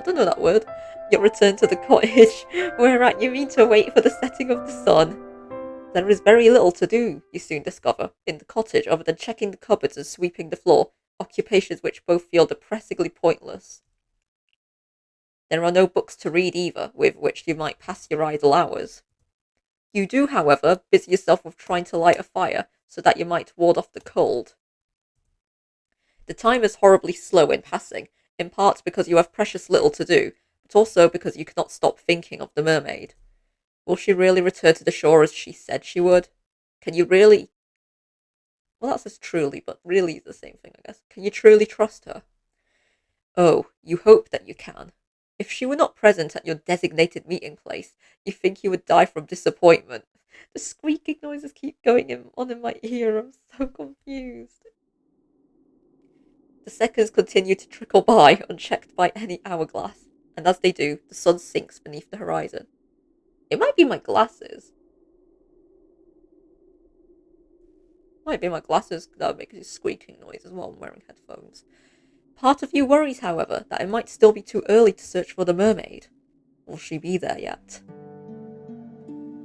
don't know that word. You return to the cottage, whereat you mean to wait for the setting of the sun. There is very little to do, you soon discover, in the cottage other than checking the cupboards and sweeping the floor, occupations which both feel depressingly pointless. There are no books to read either, with which you might pass your idle hours. You do, however, busy yourself with trying to light a fire, so that you might ward off the cold. The time is horribly slow in passing, in part because you have precious little to do, but also because you cannot stop thinking of the mermaid. Will she really return to the shore as she said she would? Can you really... Well, that says truly, but really is the same thing, I guess. Can you truly trust her? Oh, you hope that you can. If she were not present at your designated meeting place, you think you would die from disappointment. The squeaking noises keep going on in my ear. I'm so confused. The seconds continue to trickle by, unchecked by any hourglass, and as they do, the sun sinks beneath the horizon. It might be my glasses. Might be my glasses that are making a squeaking noise as well. I'm wearing headphones. Part of you worries, however, that it might still be too early to search for the mermaid. Will she be there yet?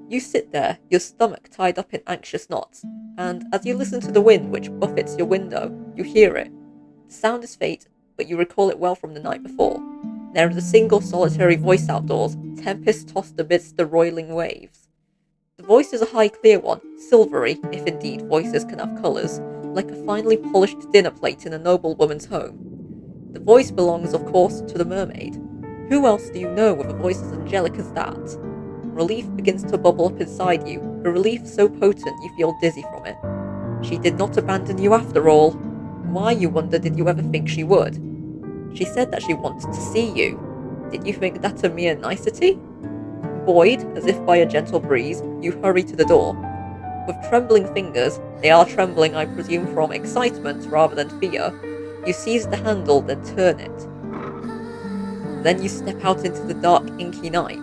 You sit there, your stomach tied up in anxious knots, and as you listen to the wind which buffets your window, you hear it. The sound is faint, but you recall it well from the night before. There is a single solitary voice outdoors, tempest tossed amidst the roiling waves. The voice is a high clear one, silvery, if indeed voices can have colours, like a finely polished dinner plate in a noblewoman's home. The voice belongs, of course, to the mermaid. Who else do you know with a voice as angelic as that? Relief begins to bubble up inside you, a relief so potent you feel dizzy from it. She did not abandon you after all. Why, you wonder, did you ever think she would? She said that she wanted to see you. Did you think that a mere nicety? Buoyed, as if by a gentle breeze, you hurry to the door. With trembling fingers, they are trembling, I presume, from excitement rather than fear, you seize the handle, then turn it. Then you step out into the dark, inky night.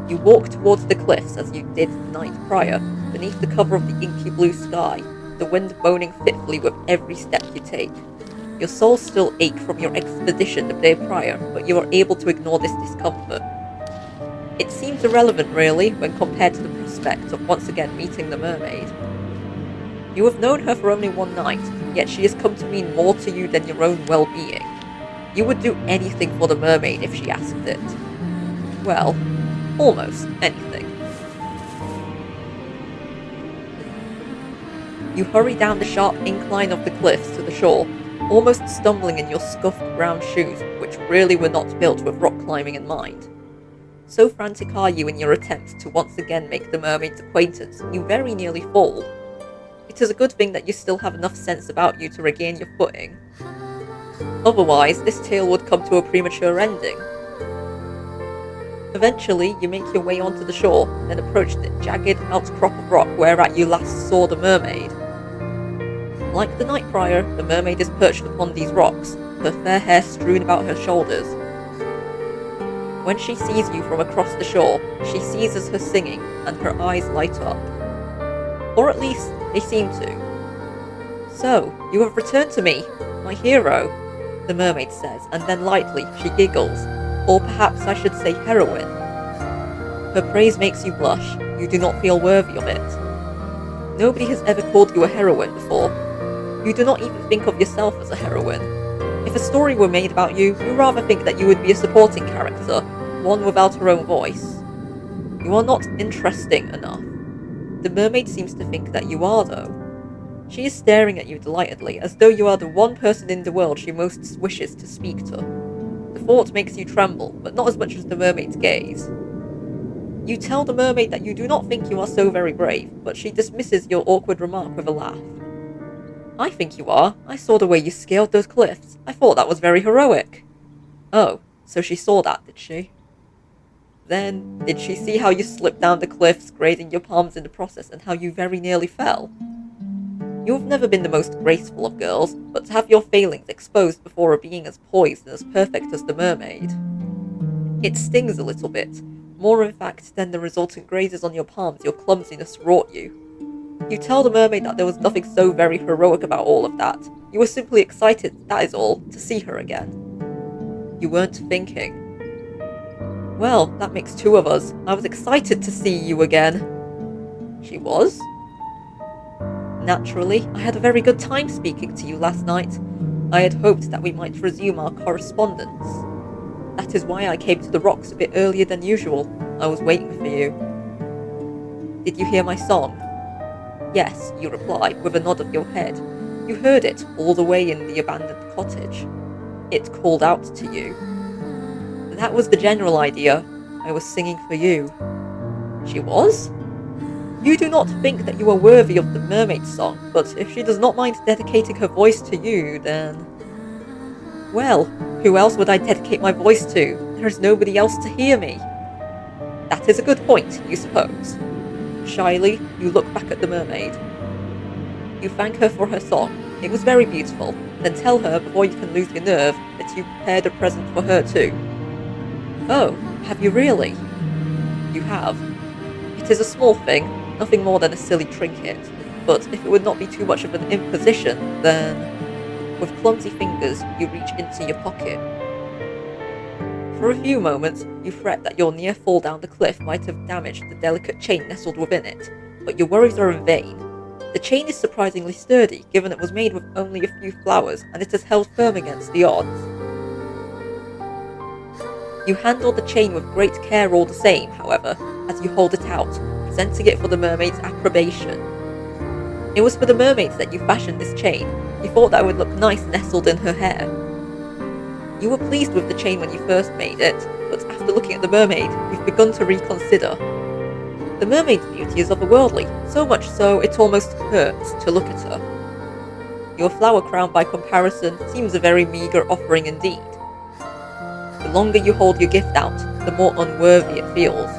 You walk towards the cliffs as you did the night prior, beneath the cover of the inky blue sky, the wind moaning fitfully with every step you take. Your soul still aches from your expedition the day prior, but you are able to ignore this discomfort. It seems irrelevant, really, when compared to the prospect of once again meeting the mermaid. You have known her for only one night, yet she has come to mean more to you than your own well-being. You would do anything for the mermaid if she asked it. Well, almost anything. You hurry down the sharp incline of the cliffs to the shore, almost stumbling in your scuffed brown shoes, which really were not built with rock climbing in mind. So frantic are you in your attempt to once again make the mermaid's acquaintance, you very nearly fall. It is a good thing that you still have enough sense about you to regain your footing. Otherwise, this tale would come to a premature ending. Eventually, you make your way onto the shore, then approach the jagged outcrop of rock whereat you last saw the mermaid. Like the night prior, the mermaid is perched upon these rocks, her fair hair strewn about her shoulders. When she sees you from across the shore, she ceases her singing, and her eyes light up. Or at least, they seem to. "So, you have returned to me, my hero," the mermaid says, and then lightly she giggles, or perhaps I should say heroine. Her praise makes you blush, you do not feel worthy of it. Nobody has ever called you a heroine before. You do not even think of yourself as a heroine. If a story were made about you, you rather think that you would be a supporting character, one without her own voice. You are not interesting enough. The mermaid seems to think that you are, though. She is staring at you delightedly, as though you are the one person in the world she most wishes to speak to. The thought makes you tremble, but not as much as the mermaid's gaze. You tell the mermaid that you do not think you are so very brave, but she dismisses your awkward remark with a laugh. "I think you are. I saw the way you scaled those cliffs. I thought that was very heroic." "Oh, so she saw that, did she?" "Then, did she see how you slipped down the cliffs, grazing your palms in the process, and how you very nearly fell? You have never been the most graceful of girls, but to have your failings exposed before a being as poised and as perfect as the mermaid. It stings a little bit, more in fact than the resultant grazes on your palms your clumsiness wrought you. You tell the mermaid that there was nothing so very heroic about all of that. You were simply excited, that is all, to see her again. You weren't thinking. Well, that makes two of us. I was excited to see you again." "She was?" "Naturally, I had a very good time speaking to you last night. I had hoped that we might resume our correspondence. That is why I came to the rocks a bit earlier than usual. I was waiting for you." "Did you hear my song?" "Yes," you reply, with a nod of your head. "You heard it all the way in the abandoned cottage. It called out to you." "That was the general idea. I was singing for you." "She was?" "You do not think that you are worthy of the mermaid's song, but if she does not mind dedicating her voice to you, then—" "Well, who else would I dedicate my voice to? There is nobody else to hear me." "That is a good point, you suppose." Shyly, you look back at the mermaid. You thank her for her song. It was very beautiful. Then tell her, before you can lose your nerve, that you prepared a present for her too. "Oh, have you really?" "You have. It is a small thing, nothing more than a silly trinket, but if it would not be too much of an imposition, then—" With clumsy fingers, you reach into your pocket. For a few moments, you fret that your near fall down the cliff might have damaged the delicate chain nestled within it, but your worries are in vain. The chain is surprisingly sturdy, given it was made with only a few flowers, and it is held firm against the odds. You handle the chain with great care all the same, however, as you hold it out, presenting it for the mermaid's approbation. It was for the mermaid that you fashioned this chain. You thought that it would look nice nestled in her hair. You were pleased with the chain when you first made it, but after looking at the mermaid, you've begun to reconsider. The mermaid's beauty is otherworldly, so much so it almost hurts to look at her. Your flower crown, by comparison, seems a very meagre offering indeed. The longer you hold your gift out, the more unworthy it feels.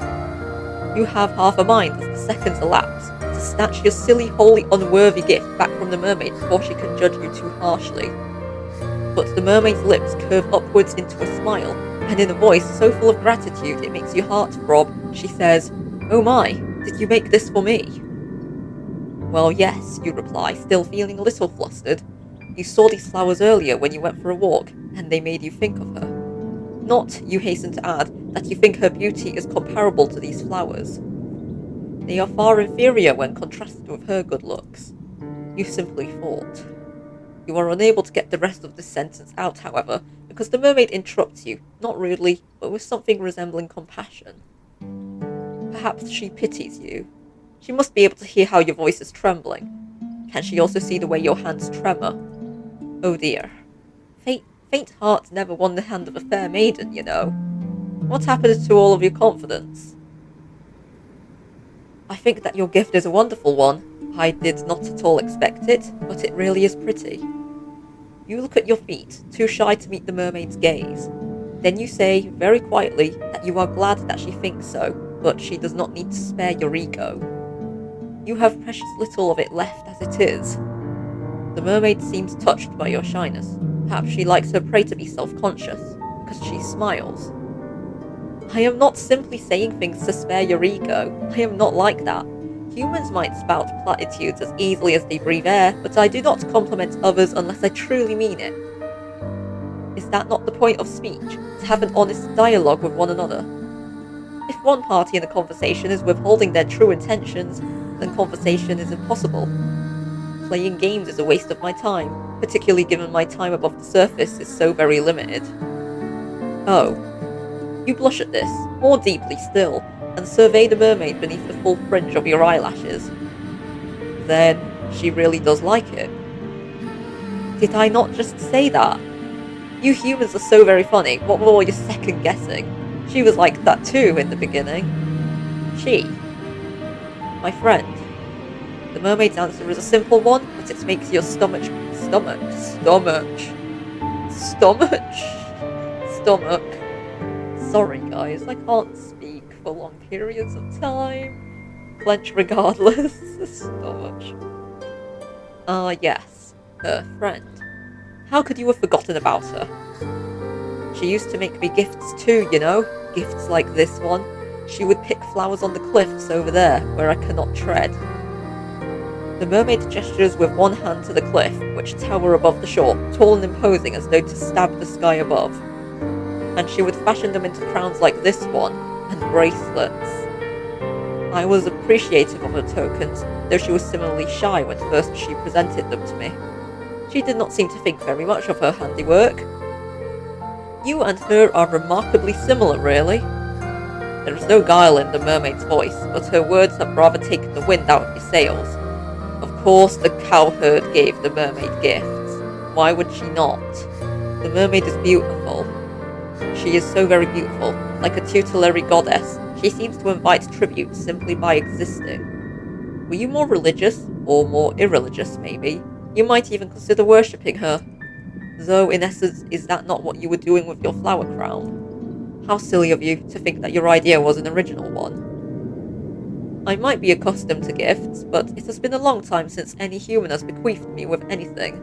You have half a mind, as the seconds elapse, to snatch your silly, wholly unworthy gift back from the mermaid before she can judge you too harshly. But the mermaid's lips curve upwards into a smile, and in a voice so full of gratitude it makes your heart throb, she says, "Oh my, did you make this for me?" "Well, yes," you reply, still feeling a little flustered. "You saw these flowers earlier when you went for a walk, and they made you think of her. Not," you hasten to add, "that you think her beauty is comparable to these flowers. They are far inferior when contrasted with her good looks. You simply thought." You are unable to get the rest of this sentence out, however, because the mermaid interrupts you, not rudely, but with something resembling compassion. Perhaps she pities you. She must be able to hear how your voice is trembling. Can she also see the way your hands tremor? Oh dear. Faint hearts never won the hand of a fair maiden, you know. What happened to all of your confidence? I think that your gift is a wonderful one. I did not at all expect it, but it really is pretty. You look at your feet, too shy to meet the mermaid's gaze. Then you say, very quietly, that you are glad that she thinks so, but she does not need to spare your ego. You have precious little of it left as it is. The mermaid seems touched by your shyness. Perhaps she likes her prey to be self-conscious, because she smiles. I am not simply saying things to spare your ego. I am not like that. Humans might spout platitudes as easily as they breathe air, but I do not compliment others unless I truly mean it. Is that not the point of speech? To have an honest dialogue with one another? If one party in a conversation is withholding their true intentions, then conversation is impossible. Playing games is a waste of my time, particularly given my time above the surface is so very limited. Oh. You blush at this, more deeply still, and survey the mermaid beneath the full fringe of your eyelashes. Then, she really does like it. Did I not just say that? You humans are so very funny, what more you're second guessing? She was like that too in the beginning. She. My friend. The mermaid's answer is a simple one, but it makes your stomach. Sorry guys, I can't speak for long periods of time. Clench regardless. Stomach. Yes, her friend. How could you have forgotten about her? She used to make me gifts too, you know? Gifts like this one. She would pick flowers on the cliffs over there, where I cannot tread. The mermaid gestures with one hand to the cliff, which tower above the shore, tall and imposing as though to stab the sky above. And she would fashion them into crowns like this one, and bracelets. I was appreciative of her tokens, though she was similarly shy when first she presented them to me. She did not seem to think very much of her handiwork. You and her are remarkably similar, really. There is no guile in the mermaid's voice, but her words have rather taken the wind out of your sails. Of course the cowherd gave the mermaid gifts. Why would she not? The mermaid is beautiful. She is so very beautiful, like a tutelary goddess. She seems to invite tribute simply by existing. Were you more religious, or more irreligious maybe? You might even consider worshipping her. Though, in essence, is that not what you were doing with your flower crown? How silly of you to think that your idea was an original one. I might be accustomed to gifts, but it has been a long time since any human has bequeathed me with anything.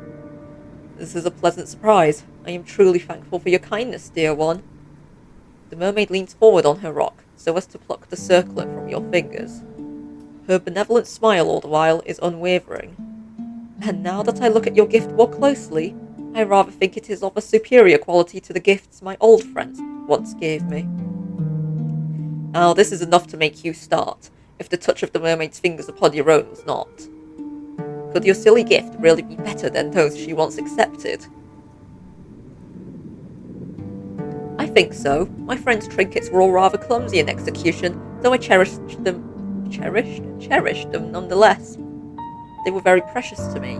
This is a pleasant surprise. I am truly thankful for your kindness, dear one. The mermaid leans forward on her rock, so as to pluck the circlet from your fingers. Her benevolent smile all the while is unwavering. And now that I look at your gift more closely, I rather think it is of a superior quality to the gifts my old friends once gave me. Now this is enough to make you start, if the touch of the mermaid's fingers upon your own was not. Could your silly gift really be better than those she once accepted? I think so. My friend's trinkets were all rather clumsy in execution, though I cherished them nonetheless. They were very precious to me.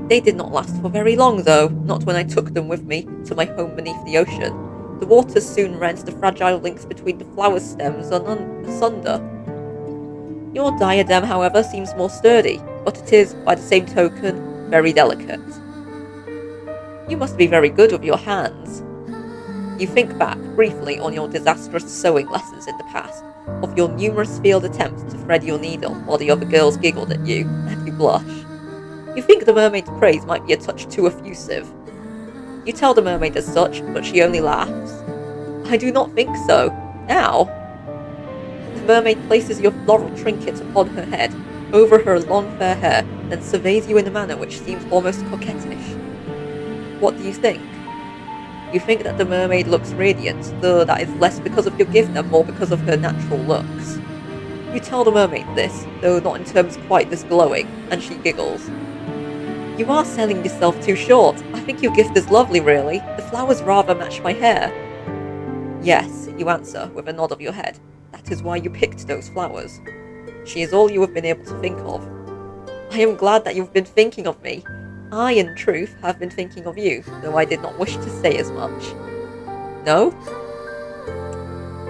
They did not last for very long, though, not when I took them with me to my home beneath the ocean. The waters soon rent the fragile links between the flower stems asunder. Your diadem, however, seems more sturdy, but it is, by the same token, very delicate. You must be very good with your hands. You think back briefly on your disastrous sewing lessons in the past, of your numerous failed attempts to thread your needle while the other girls giggled at you, and you blush. You think the mermaid's praise might be a touch too effusive. You tell the mermaid as such, but she only laughs. I do not think so. Now. The mermaid places your floral trinket upon her head, over her long fair hair, then surveys you in a manner which seems almost coquettish. What do you think? You think that the mermaid looks radiant, though that is less because of your gift and more because of her natural looks. You tell the mermaid this, though not in terms quite this glowing, and she giggles. You are selling yourself too short. I think your gift is lovely, really. The flowers rather match my hair. Yes, you answer, with a nod of your head. That is why you picked those flowers. She is all you have been able to think of. I am glad that you've been thinking of me. I, in truth, have been thinking of you, though I did not wish to say as much. No?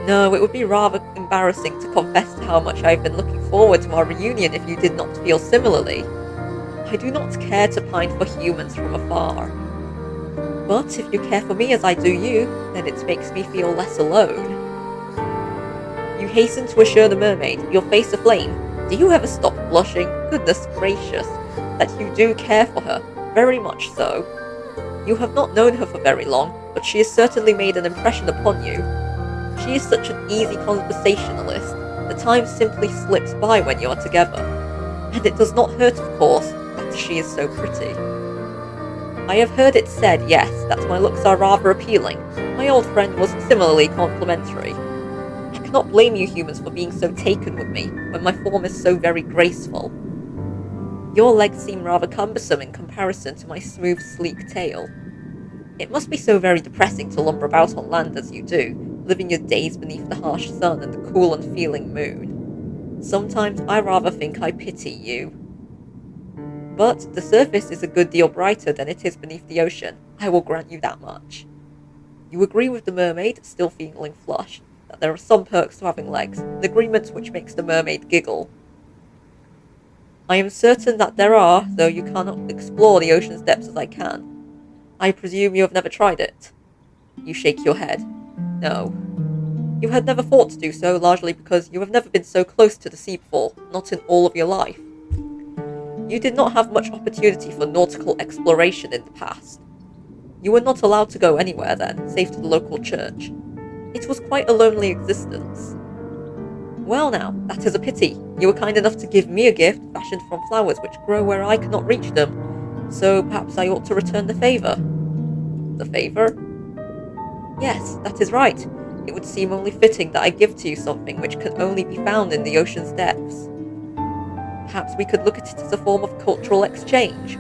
No, it would be rather embarrassing to confess to how much I've been looking forward to our reunion if you did not feel similarly. I do not care to pine for humans from afar. But if you care for me as I do you, then it makes me feel less alone. You hasten to assure the mermaid, your face aflame. Do you ever stop blushing? Goodness gracious, that you do care for her, very much so. You have not known her for very long, but she has certainly made an impression upon you. She is such an easy conversationalist. The time simply slips by when you are together. And it does not hurt, of course, that she is so pretty. I have heard it said, yes, that my looks are rather appealing. My old friend was similarly complimentary. I cannot blame you humans for being so taken with me, when my form is so very graceful. Your legs seem rather cumbersome in comparison to my smooth, sleek tail. It must be so very depressing to lumber about on land as you do, living your days beneath the harsh sun and the cool, unfeeling moon. Sometimes I rather think I pity you. But the surface is a good deal brighter than it is beneath the ocean, I will grant you that much. You agree with the mermaid, still feeling flushed, that there are some perks to having legs, an agreement which makes the mermaid giggle. I am certain that there are, though you cannot explore the ocean's depths as I can. I presume you have never tried it. You shake your head. No. You had never thought to do so, largely because you have never been so close to the sea before, not in all of your life. You did not have much opportunity for nautical exploration in the past. You were not allowed to go anywhere then, save to the local church. It was quite a lonely existence. Well now, that is a pity. You were kind enough to give me a gift fashioned from flowers which grow where I cannot reach them, so perhaps I ought to return the favour. The favour? Yes, that is right. It would seem only fitting that I give to you something which can only be found in the ocean's depths. Perhaps we could look at it as a form of cultural exchange.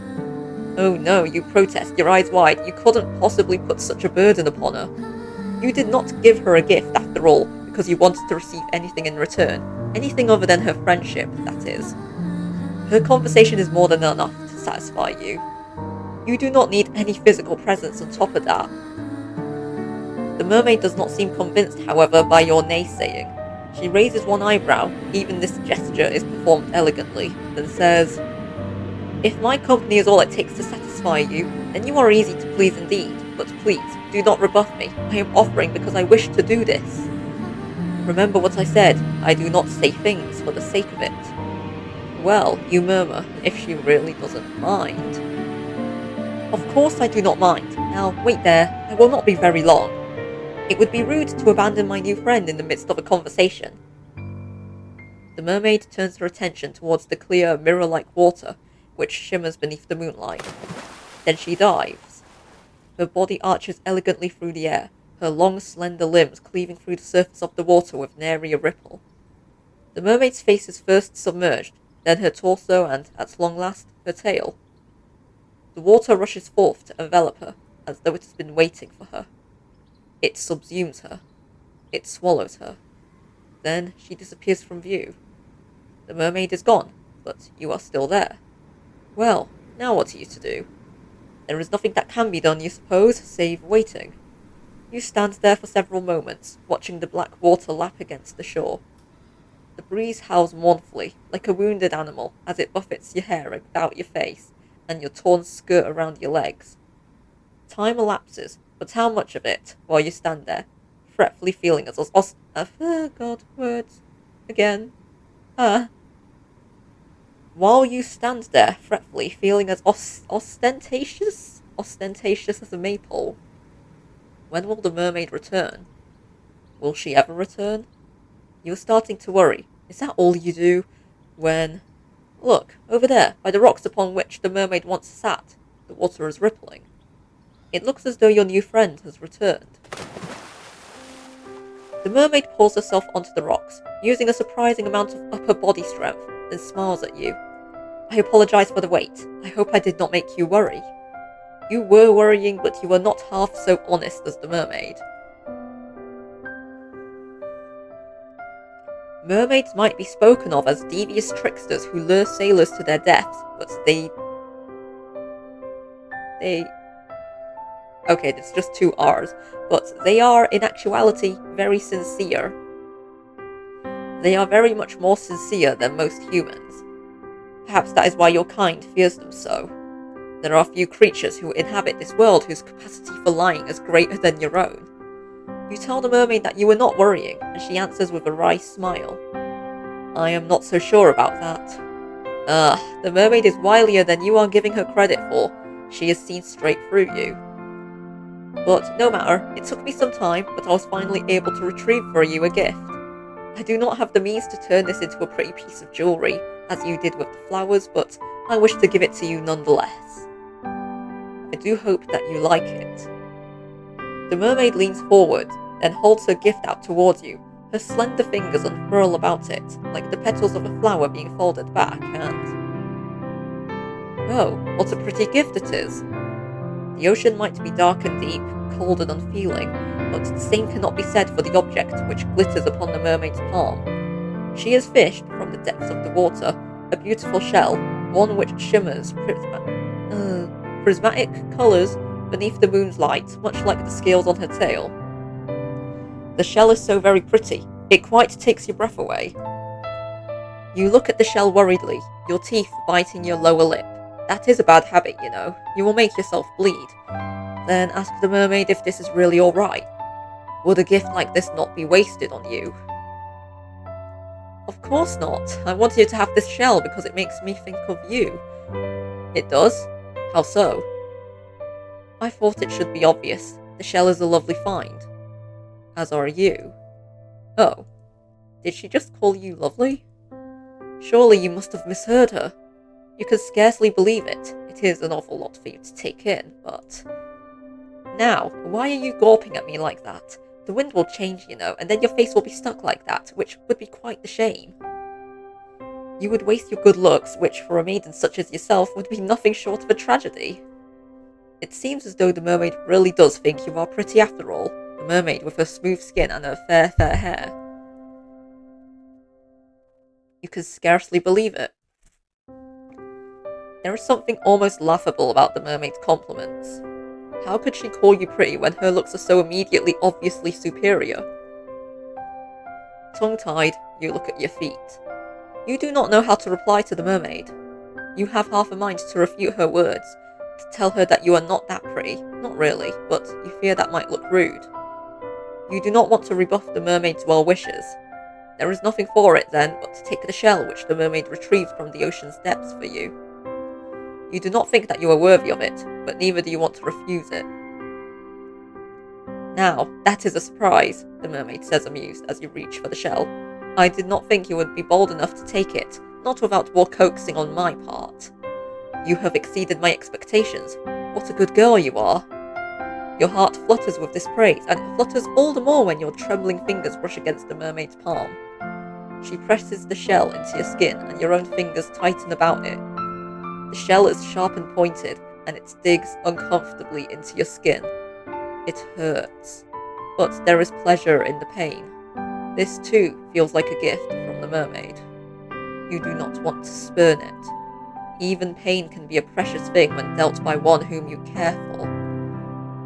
Oh no, you protest, your eyes wide. You couldn't possibly put such a burden upon her. You did not give her a gift, after all, because you wanted to receive anything in return. Anything other than her friendship, that is. Her conversation is more than enough to satisfy you. You do not need any physical presence on top of that. The mermaid does not seem convinced, however, by your naysaying. She raises one eyebrow, even this gesture is performed elegantly, then says, If my company is all it takes to satisfy you, then you are easy to please indeed, but please, do not rebuff me. I am offering because I wish to do this. Remember what I said, I do not say things for the sake of it. Well, you murmur, if she really doesn't mind. Of course I do not mind. Now, wait there, I will not be very long. It would be rude to abandon my new friend in the midst of a conversation. The mermaid turns her attention towards the clear, mirror-like water, which shimmers beneath the moonlight. Then she dives. Her body arches elegantly through the air, her long, slender limbs cleaving through the surface of the water with nary a ripple. The mermaid's face is first submerged, then her torso, and, at long last, her tail. The water rushes forth to envelop her, as though it has been waiting for her. It subsumes her. It swallows her. Then she disappears from view. The mermaid is gone, but you are still there. Well, now what are you to do? There is nothing that can be done, you suppose, save waiting. You stand there for several moments, watching the black water lap against the shore. The breeze howls mournfully, like a wounded animal, as it buffets your hair about your face, and your torn skirt around your legs. Time elapses, but how much of it, while you stand there, fretfully feeling as While you stand there, fretfully feeling as ostentatious as a maypole. When will the mermaid return? Will she ever return? You are starting to worry. Is that all you do? When... Look, over there, by the rocks upon which the mermaid once sat. The water is rippling. It looks as though your new friend has returned. The mermaid pulls herself onto the rocks, using a surprising amount of upper body strength, then smiles at you. I apologize for the wait. I hope I did not make you worry. You were worrying, but you were not half so honest as the mermaid. Mermaids might be spoken of as devious tricksters who lure sailors to their deaths, but they... Okay, there's just two R's. but they are, in actuality, very sincere. They are very much more sincere than most humans. Perhaps that is why your kind fears them so. There are few creatures who inhabit this world whose capacity for lying is greater than your own. You tell the mermaid that you are not worrying, and she answers with a wry smile. I am not so sure about that. The mermaid is wilier than you are giving her credit for. She has seen straight through you. But no matter, it took me some time, but I was finally able to retrieve for you a gift. I do not have the means to turn this into a pretty piece of jewellery, as you did with the flowers, but I wish to give it to you nonetheless. I do hope that you like it. The mermaid leans forward, then holds her gift out towards you. Her slender fingers unfurl about it, like the petals of a flower being folded back, and... Oh, what a pretty gift it is! The ocean might be dark and deep, cold and unfeeling, but the same cannot be said for the object which glitters upon the mermaid's palm. She has fished, from the depths of the water, a beautiful shell, one which shimmers prismatic colours beneath the moon's light, much like the scales on her tail. The shell is so very pretty, it quite takes your breath away. You look at the shell worriedly, your teeth biting your lower lip. That is a bad habit, you know. You will make yourself bleed. Then ask the mermaid if this is really alright. Would a gift like this not be wasted on you? Of course not. I wanted you to have this shell because it makes me think of you. It does? How so? I thought it should be obvious. The shell is a lovely find. As are you. Oh. Did she just call you lovely? Surely you must have misheard her. You can scarcely believe it. It is an awful lot for you to take in, but... Now, why are you gawping at me like that? The wind will change, you know, and then your face will be stuck like that, which would be quite the shame. You would waste your good looks, which for a maiden such as yourself would be nothing short of a tragedy. It seems as though the mermaid really does think you are pretty after all, the mermaid with her smooth skin and her fair hair. You can scarcely believe it. There is something almost laughable about the mermaid's compliments. How could she call you pretty when her looks are so immediately obviously superior? Tongue-tied, you look at your feet. You do not know how to reply to the mermaid. You have half a mind to refute her words, to tell her that you are not that pretty, not really, but you fear that might look rude. You do not want to rebuff the mermaid's well wishes. There is nothing for it then but to take the shell which the mermaid retrieved from the ocean's depths for you. You do not think that you are worthy of it, but neither do you want to refuse it. Now, that is a surprise, the mermaid says amused as you reach for the shell. I did not think you would be bold enough to take it, not without more coaxing on my part. You have exceeded my expectations. What a good girl you are. Your heart flutters with this praise, and it flutters all the more when your trembling fingers brush against the mermaid's palm. She presses the shell into your skin, and your own fingers tighten about it. The shell is sharp and pointed, and it digs uncomfortably into your skin. It hurts, but there is pleasure in the pain. This too feels like a gift from the mermaid. You do not want to spurn it. Even pain can be a precious thing when dealt by one whom you care for.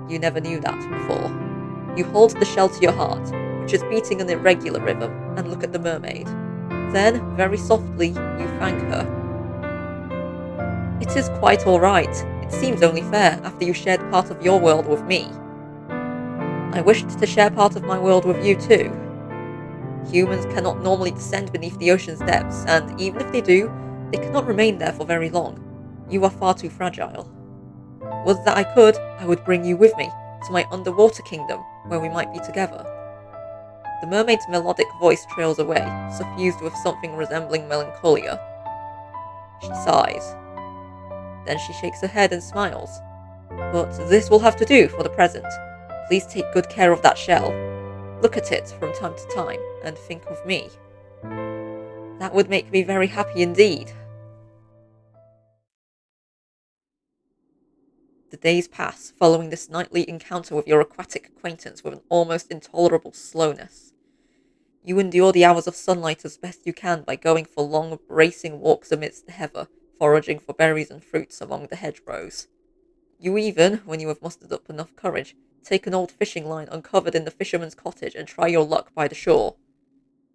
You never knew that before. You hold the shell to your heart, which is beating an irregular rhythm, and look at the mermaid. Then, very softly, you thank her. It is quite all right. It seems only fair after you shared part of your world with me. I wished to share part of my world with you too. Humans cannot normally descend beneath the ocean's depths, and even if they do, they cannot remain there for very long. You are far too fragile. Would that I could, I would bring you with me to my underwater kingdom, where we might be together. The mermaid's melodic voice trails away, suffused with something resembling melancholia. She sighs. Then she shakes her head and smiles. But this will have to do for the present. Please take good care of that shell. Look at it from time to time, and think of me. That would make me very happy indeed. The days pass, following this nightly encounter with your aquatic acquaintance with an almost intolerable slowness. You endure the hours of sunlight as best you can by going for long, bracing walks amidst the heather, foraging for berries and fruits among the hedgerows. You even, when you have mustered up enough courage, take an old fishing line uncovered in the fisherman's cottage and try your luck by the shore.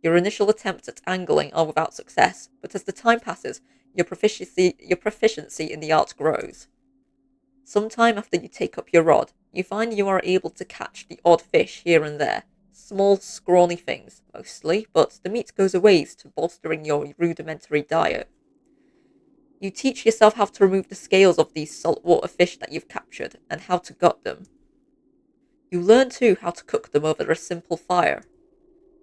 Your initial attempts at angling are without success, but as the time passes, your proficiency in the art grows. Sometime after you take up your rod, you find you are able to catch the odd fish here and there. Small, scrawny things, mostly, but the meat goes a ways to bolstering your rudimentary diet. You teach yourself how to remove the scales of these saltwater fish that you've captured, and how to gut them. You learn too how to cook them over a simple fire.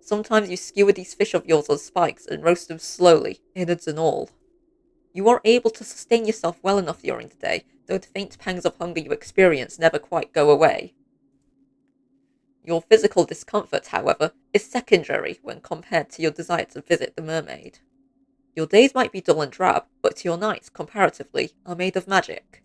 Sometimes you skewer these fish of yours on spikes and roast them slowly, innards and all. You are able to sustain yourself well enough during the day, though the faint pangs of hunger you experience never quite go away. Your physical discomfort, however, is secondary when compared to your desire to visit the mermaid. Your days might be dull and drab, but your nights, comparatively, are made of magic.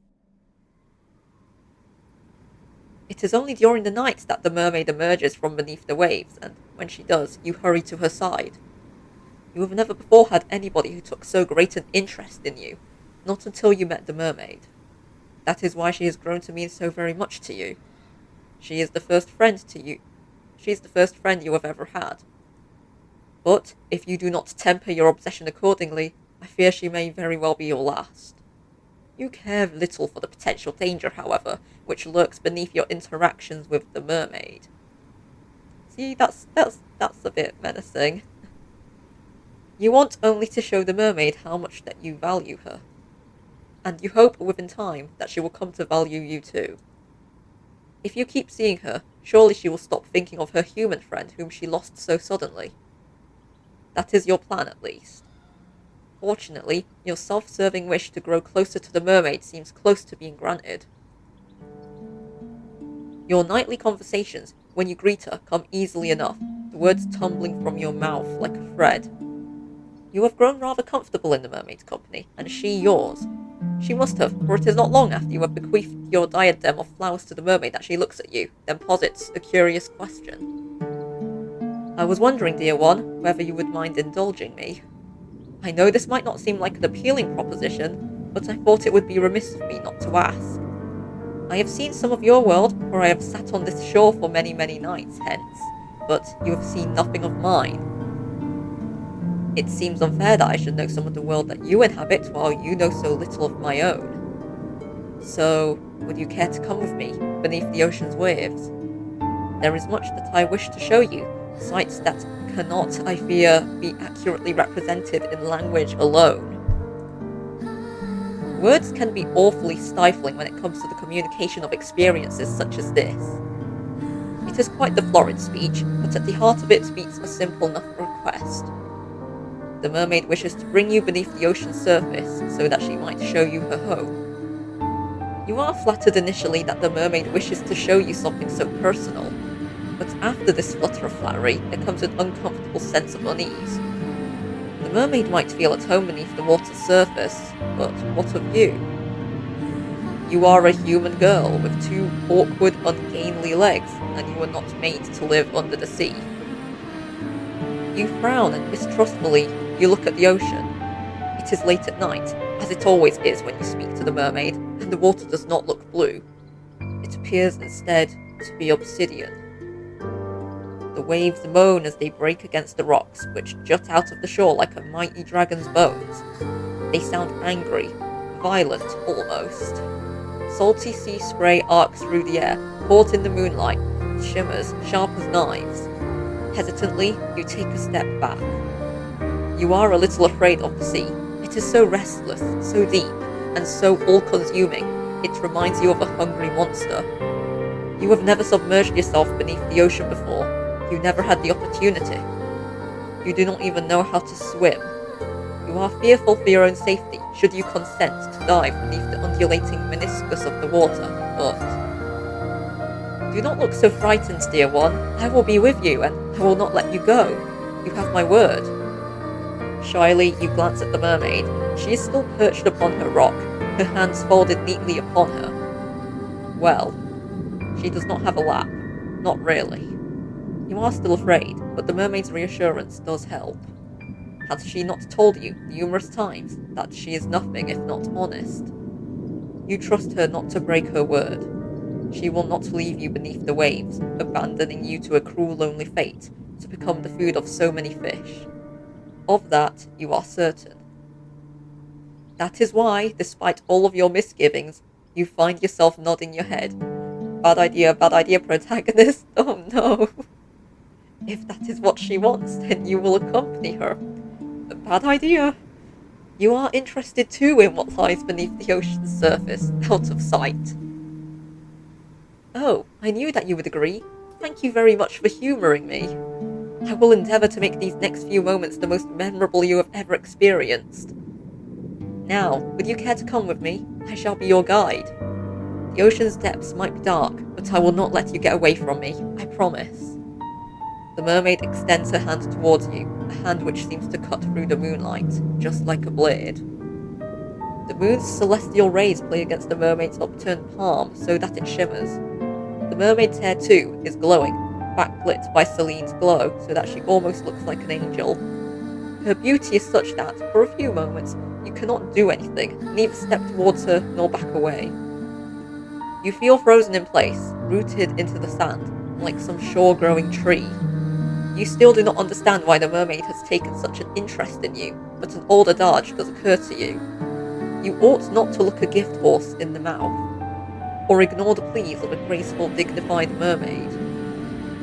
It is only during the night that the mermaid emerges from beneath the waves, and when she does, you hurry to her side. You have never before had anybody who took so great an interest in you, not until you met the mermaid. That is why she has grown to mean so very much to you. She is the first friend to you. She is the first friend you have ever had. But if you do not temper your obsession accordingly, I fear she may very well be your last. You care little for the potential danger, however, which lurks beneath your interactions with the mermaid. See, that's a bit menacing. You want only to show the mermaid how much that you value her. And you hope within time that she will come to value you too. If you keep seeing her, surely she will stop thinking of her human friend whom she lost so suddenly. That is your plan, at least. Fortunately, your self-serving wish to grow closer to the mermaid seems close to being granted. Your nightly conversations, when you greet her, come easily enough, the words tumbling from your mouth like a thread. You have grown rather comfortable in the mermaid's company, and she yours. She must have, for it is not long after you have bequeathed your diadem of flowers to the mermaid that she looks at you, then posits a curious question. I was wondering, dear one, whether you would mind indulging me. I know this might not seem like an appealing proposition, but I thought it would be remiss of me not to ask. I have seen some of your world, for I have sat on this shore for many, many nights hence, but you have seen nothing of mine. It seems unfair that I should know some of the world that you inhabit while you know so little of my own. So, would you care to come with me, beneath the ocean's waves? There is much that I wish to show you, sights that cannot, I fear, be accurately represented in language alone. Words can be awfully stifling when it comes to the communication of experiences such as this. It is quite the florid speech, but at the heart of it beats a simple enough request. The mermaid wishes to bring you beneath the ocean's surface so that she might show you her home. You are flattered initially that the mermaid wishes to show you something so personal, but after this flutter of flattery, there comes an uncomfortable sense of unease. The mermaid might feel at home beneath the water's surface, but what of you? You are a human girl with two awkward, ungainly legs, and you were not made to live under the sea. You frown, and mistrustfully you look at the ocean. It is late at night, as it always is when you speak to the mermaid, and the water does not look blue. It appears instead to be obsidian. The waves moan as they break against the rocks, which jut out of the shore like a mighty dragon's bones. They sound angry, violent almost. Salty sea spray arcs through the air, caught in the moonlight, shimmers sharp as knives. Hesitantly, you take a step back. You are a little afraid of the sea. It is so restless, so deep, and so all-consuming, it reminds you of a hungry monster. You have never submerged yourself beneath the ocean before. You never had the opportunity. You do not even know how to swim. You are fearful for your own safety, should you consent to dive beneath the undulating meniscus of the water, but... Do not look so frightened, dear one. I will be with you, and I will not let you go. You have my word. Shyly, you glance at the mermaid. She is still perched upon her rock, her hands folded neatly upon her. Well, she does not have a lap. Not really. You are still afraid, but the mermaid's reassurance does help. Has she not told you numerous times that she is nothing if not honest? You trust her not to break her word. She will not leave you beneath the waves, abandoning you to a cruel, lonely fate to become the food of so many fish. Of that, you are certain. That is why, despite all of your misgivings, you find yourself nodding your head. Bad idea, protagonist. Oh no. If that is what she wants, then you will accompany her. A bad idea. You are interested too in what lies beneath the ocean's surface, out of sight. Oh, I knew that you would agree. Thank you very much for humouring me. I will endeavour to make these next few moments the most memorable you have ever experienced. Now, would you care to come with me? I shall be your guide. The ocean's depths might be dark, but I will not let you get away from me, I promise. The mermaid extends her hand towards you, a hand which seems to cut through the moonlight, just like a blade. The moon's celestial rays play against the mermaid's upturned palm so that it shimmers. The mermaid's hair, too, is glowing, backlit by Celine's glow so that she almost looks like an angel. Her beauty is such that, for a few moments, you cannot do anything, neither step towards her nor back away. You feel frozen in place, rooted into the sand, like some shore-growing tree. You still do not understand why the mermaid has taken such an interest in you, but an odd adage does occur to you. You ought not to look a gift horse in the mouth, or ignore the pleas of a graceful, dignified mermaid.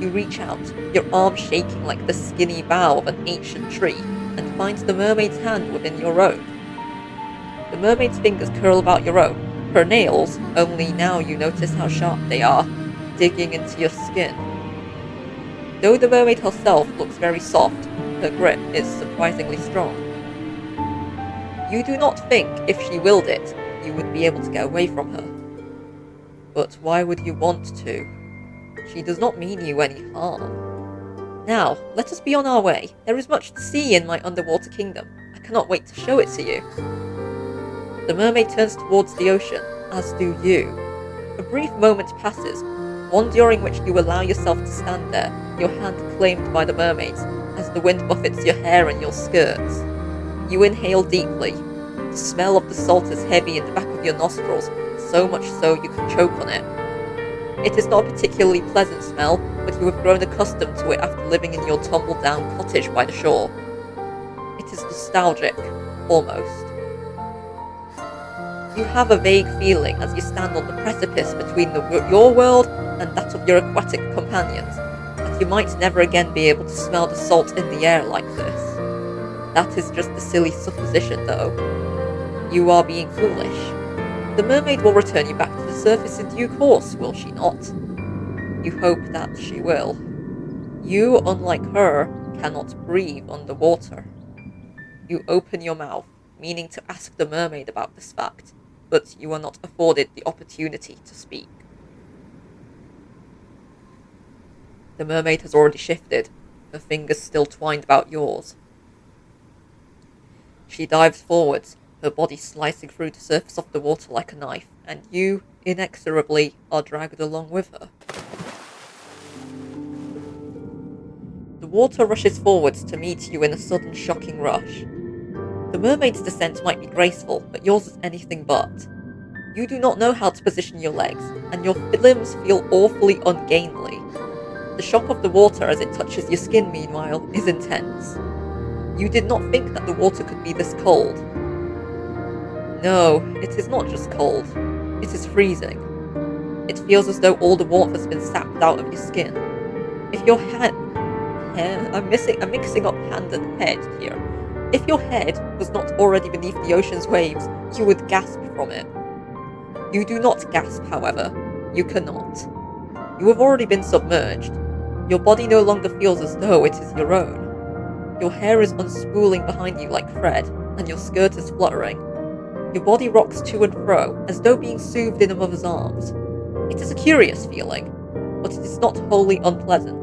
You reach out, your arm shaking like the skinny bough of an ancient tree, and find the mermaid's hand within your own. The mermaid's fingers curl about your own, her nails, only now you notice how sharp they are, digging into your skin. Though the mermaid herself looks very soft, her grip is surprisingly strong. You do not think, if she willed it, you would be able to get away from her. But why would you want to? She does not mean you any harm. Now, let us be on our way. There is much to see in my underwater kingdom. I cannot wait to show it to you. The mermaid turns towards the ocean, as do you. A brief moment passes, one during which you allow yourself to stand there, your hand claimed by the mermaid's, as the wind buffets your hair and your skirts. You inhale deeply. The smell of the salt is heavy in the back of your nostrils, so much so you can choke on it. It is not a particularly pleasant smell, but you have grown accustomed to it after living in your tumble-down cottage by the shore. It is nostalgic, almost. You have a vague feeling as you stand on the precipice between your world and that of your aquatic companions, that you might never again be able to smell the salt in the air like this. That is just a silly supposition, though. You are being foolish. The mermaid will return you back to the surface in due course, will she not? You hope that she will. You, unlike her, cannot breathe underwater. You open your mouth, meaning to ask the mermaid about this fact, but you are not afforded the opportunity to speak. The mermaid has already shifted, her fingers still twined about yours. She dives forwards, her body slicing through the surface of the water like a knife, and you, inexorably, are dragged along with her. The water rushes forwards to meet you in a sudden shocking rush. The mermaid's descent might be graceful, but yours is anything but. You do not know how to position your legs, and your limbs feel awfully ungainly. The shock of the water as it touches your skin, meanwhile, is intense. You did not think that the water could be this cold. No, it is not just cold. It is freezing. It feels as though all the warmth has been sapped out of your skin. If your I'm mixing up hand and head here. If your head was not already beneath the ocean's waves, you would gasp from it. You do not gasp, however. You cannot. You have already been submerged. Your body no longer feels as though it is your own. Your hair is unspooling behind you like thread, and your skirt is fluttering. Your body rocks to and fro, as though being soothed in a mother's arms. It is a curious feeling, but it is not wholly unpleasant.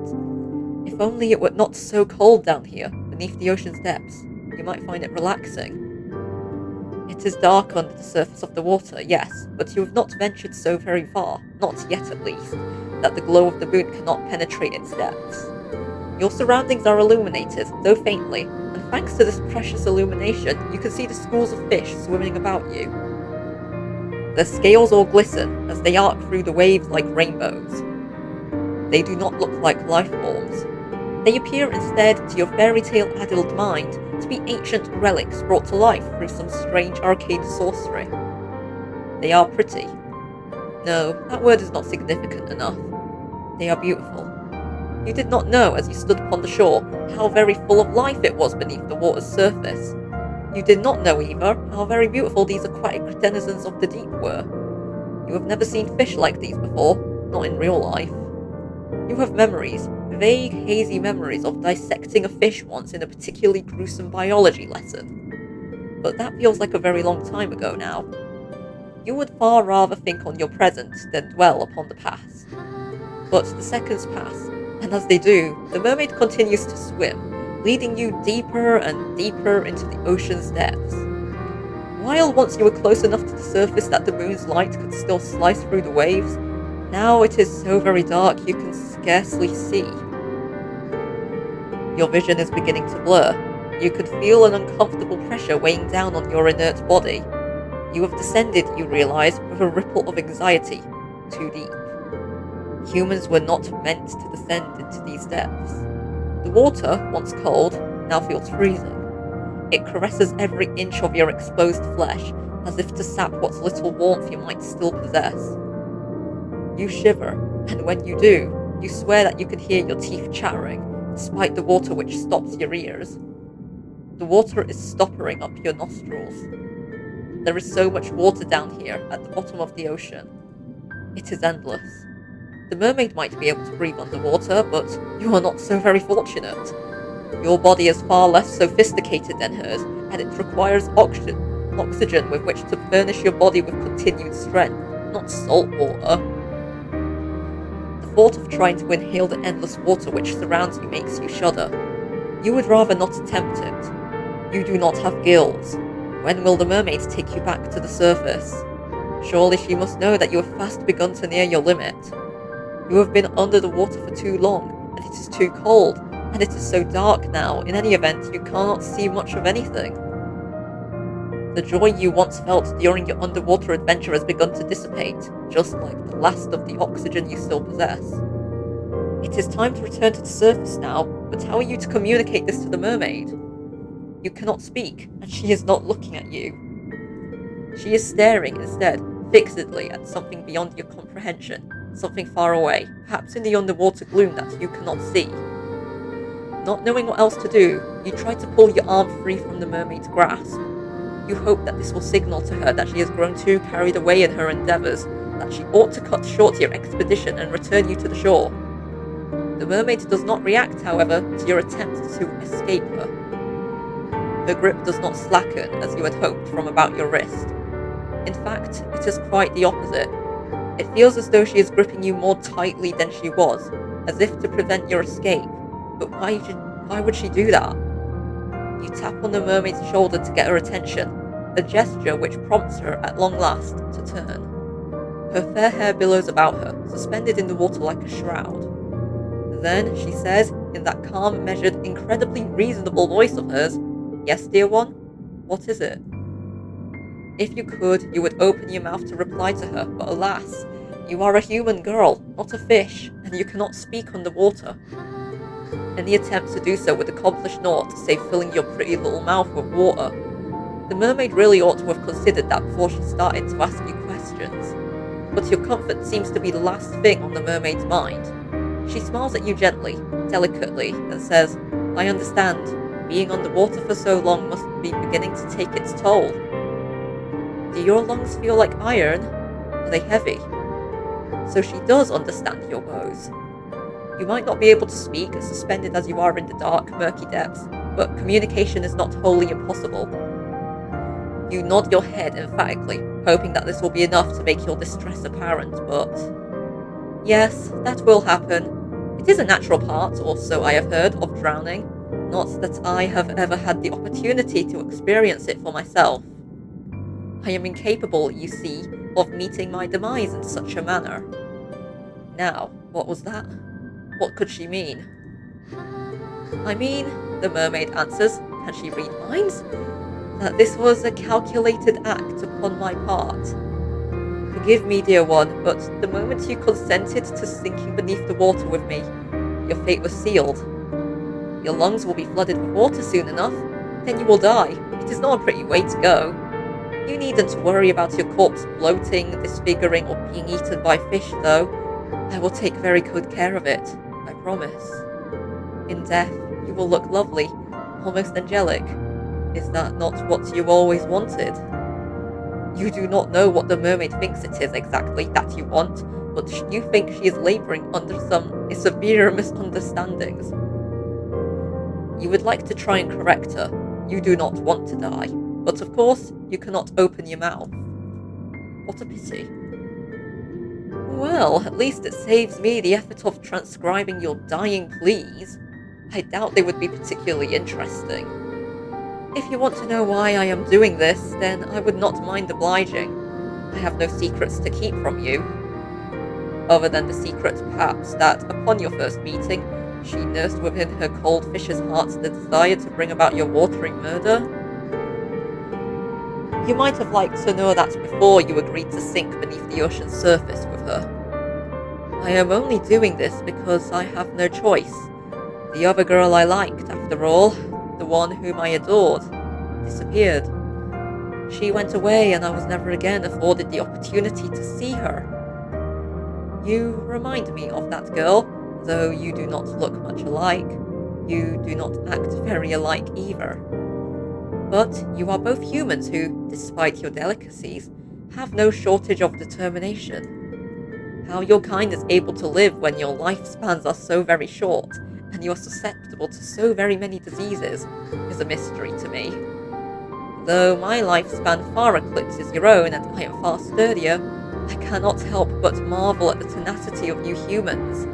If only it were not so cold down here, beneath the ocean's depths, you might find it relaxing. It is dark under the surface of the water, yes, but you have not ventured so very far, not yet at least, that the glow of the moon cannot penetrate its depths. Your surroundings are illuminated, though faintly, and thanks to this precious illumination, you can see the schools of fish swimming about you. Their scales all glisten as they arc through the waves like rainbows. They do not look like life forms. They appear instead to your fairy tale-addled mind to be ancient relics brought to life through some strange arcane sorcery. They are pretty. No, that word is not significant enough. They are beautiful. You did not know as you stood upon the shore how very full of life it was beneath the water's surface. You did not know either how very beautiful these aquatic denizens of the deep were. You have never seen fish like these before, not in real life. You have memories, vague, hazy memories of dissecting a fish once in a particularly gruesome biology lesson. But that feels like a very long time ago now. You would far rather think on your present than dwell upon the past. But the seconds pass, and as they do, the mermaid continues to swim, leading you deeper and deeper into the ocean's depths. While once you were close enough to the surface that the moon's light could still slice through the waves, now it is so very dark you can scarcely see. Your vision is beginning to blur. You can feel an uncomfortable pressure weighing down on your inert body. You have descended, you realise, with a ripple of anxiety, too deep. Humans were not meant to descend into these depths. The water, once cold, now feels freezing. It caresses every inch of your exposed flesh, as if to sap what little warmth you might still possess. You shiver, and when you do, you swear that you can hear your teeth chattering, despite the water which stops your ears. The water is stoppering up your nostrils. There is so much water down here at the bottom of the ocean. It is endless. The mermaid might be able to breathe underwater, but you are not so very fortunate. Your body is far less sophisticated than hers, and it requires oxygen with which to furnish your body with continued strength, not salt water. The thought of trying to inhale the endless water which surrounds you makes you shudder. You would rather not attempt it. You do not have gills. When will the mermaid take you back to the surface? Surely she must know that you have fast begun to near your limit. You have been under the water for too long, and it is too cold, and it is so dark now, in any event you cannot see much of anything. The joy you once felt during your underwater adventure has begun to dissipate, just like the last of the oxygen you still possess. It is time to return to the surface now, but how are you to communicate this to the mermaid? You cannot speak, and she is not looking at you. She is staring instead, fixedly at something beyond your comprehension, something far away, perhaps in the underwater gloom that you cannot see. Not knowing what else to do, you try to pull your arm free from the mermaid's grasp. You hope that this will signal to her that she has grown too carried away in her endeavours, that she ought to cut short your expedition and return you to the shore. The mermaid does not react, however, to your attempt to escape her. Her grip does not slacken as you had hoped from about your wrist. In fact, it is quite the opposite. It feels as though she is gripping you more tightly than she was, as if to prevent your escape. But why would she do that? You tap on the mermaid's shoulder to get her attention, a gesture which prompts her at long last to turn. Her fair hair billows about her, suspended in the water like a shroud. Then she says, in that calm, measured, incredibly reasonable voice of hers, "Yes, dear one? What is it?" If you could, you would open your mouth to reply to her, but alas, you are a human girl, not a fish, and you cannot speak underwater. Any attempt to do so would accomplish naught save filling your pretty little mouth with water. The mermaid really ought to have considered that before she started to ask you questions. But your comfort seems to be the last thing on the mermaid's mind. She smiles at you gently, delicately, and says, "I understand. Being underwater for so long must be beginning to take its toll. Do your lungs feel like iron? Are they heavy?" So she does understand your woes. You might not be able to speak, suspended as you are in the dark, murky depths, but communication is not wholly impossible. You nod your head emphatically, hoping that this will be enough to make your distress apparent, but... Yes, that will happen. It is a natural part, or so I have heard, of drowning. Not that I have ever had the opportunity to experience it for myself. I am incapable, you see, of meeting my demise in such a manner. Now, what was that? What could she mean? I mean, the mermaid answers, can she read minds? That this was a calculated act upon my part. Forgive me, dear one, but the moment you consented to sinking beneath the water with me, your fate was sealed. Your lungs will be flooded with water soon enough, then you will die. It is not a pretty way to go. You needn't worry about your corpse bloating, disfiguring, or being eaten by fish, though. I will take very good care of it, I promise. In death, you will look lovely, almost angelic. Is that not what you always wanted? You do not know what the mermaid thinks it is exactly that you want, but you think she is labouring under some severe misunderstandings. You would like to try and correct her. You do not want to die, but of course, you cannot open your mouth. What a pity. Well, at least it saves me the effort of transcribing your dying pleas. I doubt they would be particularly interesting. If you want to know why I am doing this, then I would not mind obliging. I have no secrets to keep from you. Other than the secret, perhaps, that upon your first meeting, she nursed within her cold fish's heart the desire to bring about your watery murder. You might have liked to know that before you agreed to sink beneath the ocean's surface with her. I am only doing this because I have no choice. The other girl I liked, after all, the one whom I adored, disappeared. She went away and I was never again afforded the opportunity to see her. You remind me of that girl, though you do not look much alike. You do not act very alike either. But you are both humans who, despite your delicacies, have no shortage of determination. How your kind is able to live when your lifespans are so very short, and you are susceptible to so very many diseases, is a mystery to me. Though my lifespan far eclipses your own and I am far sturdier, I cannot help but marvel at the tenacity of you humans.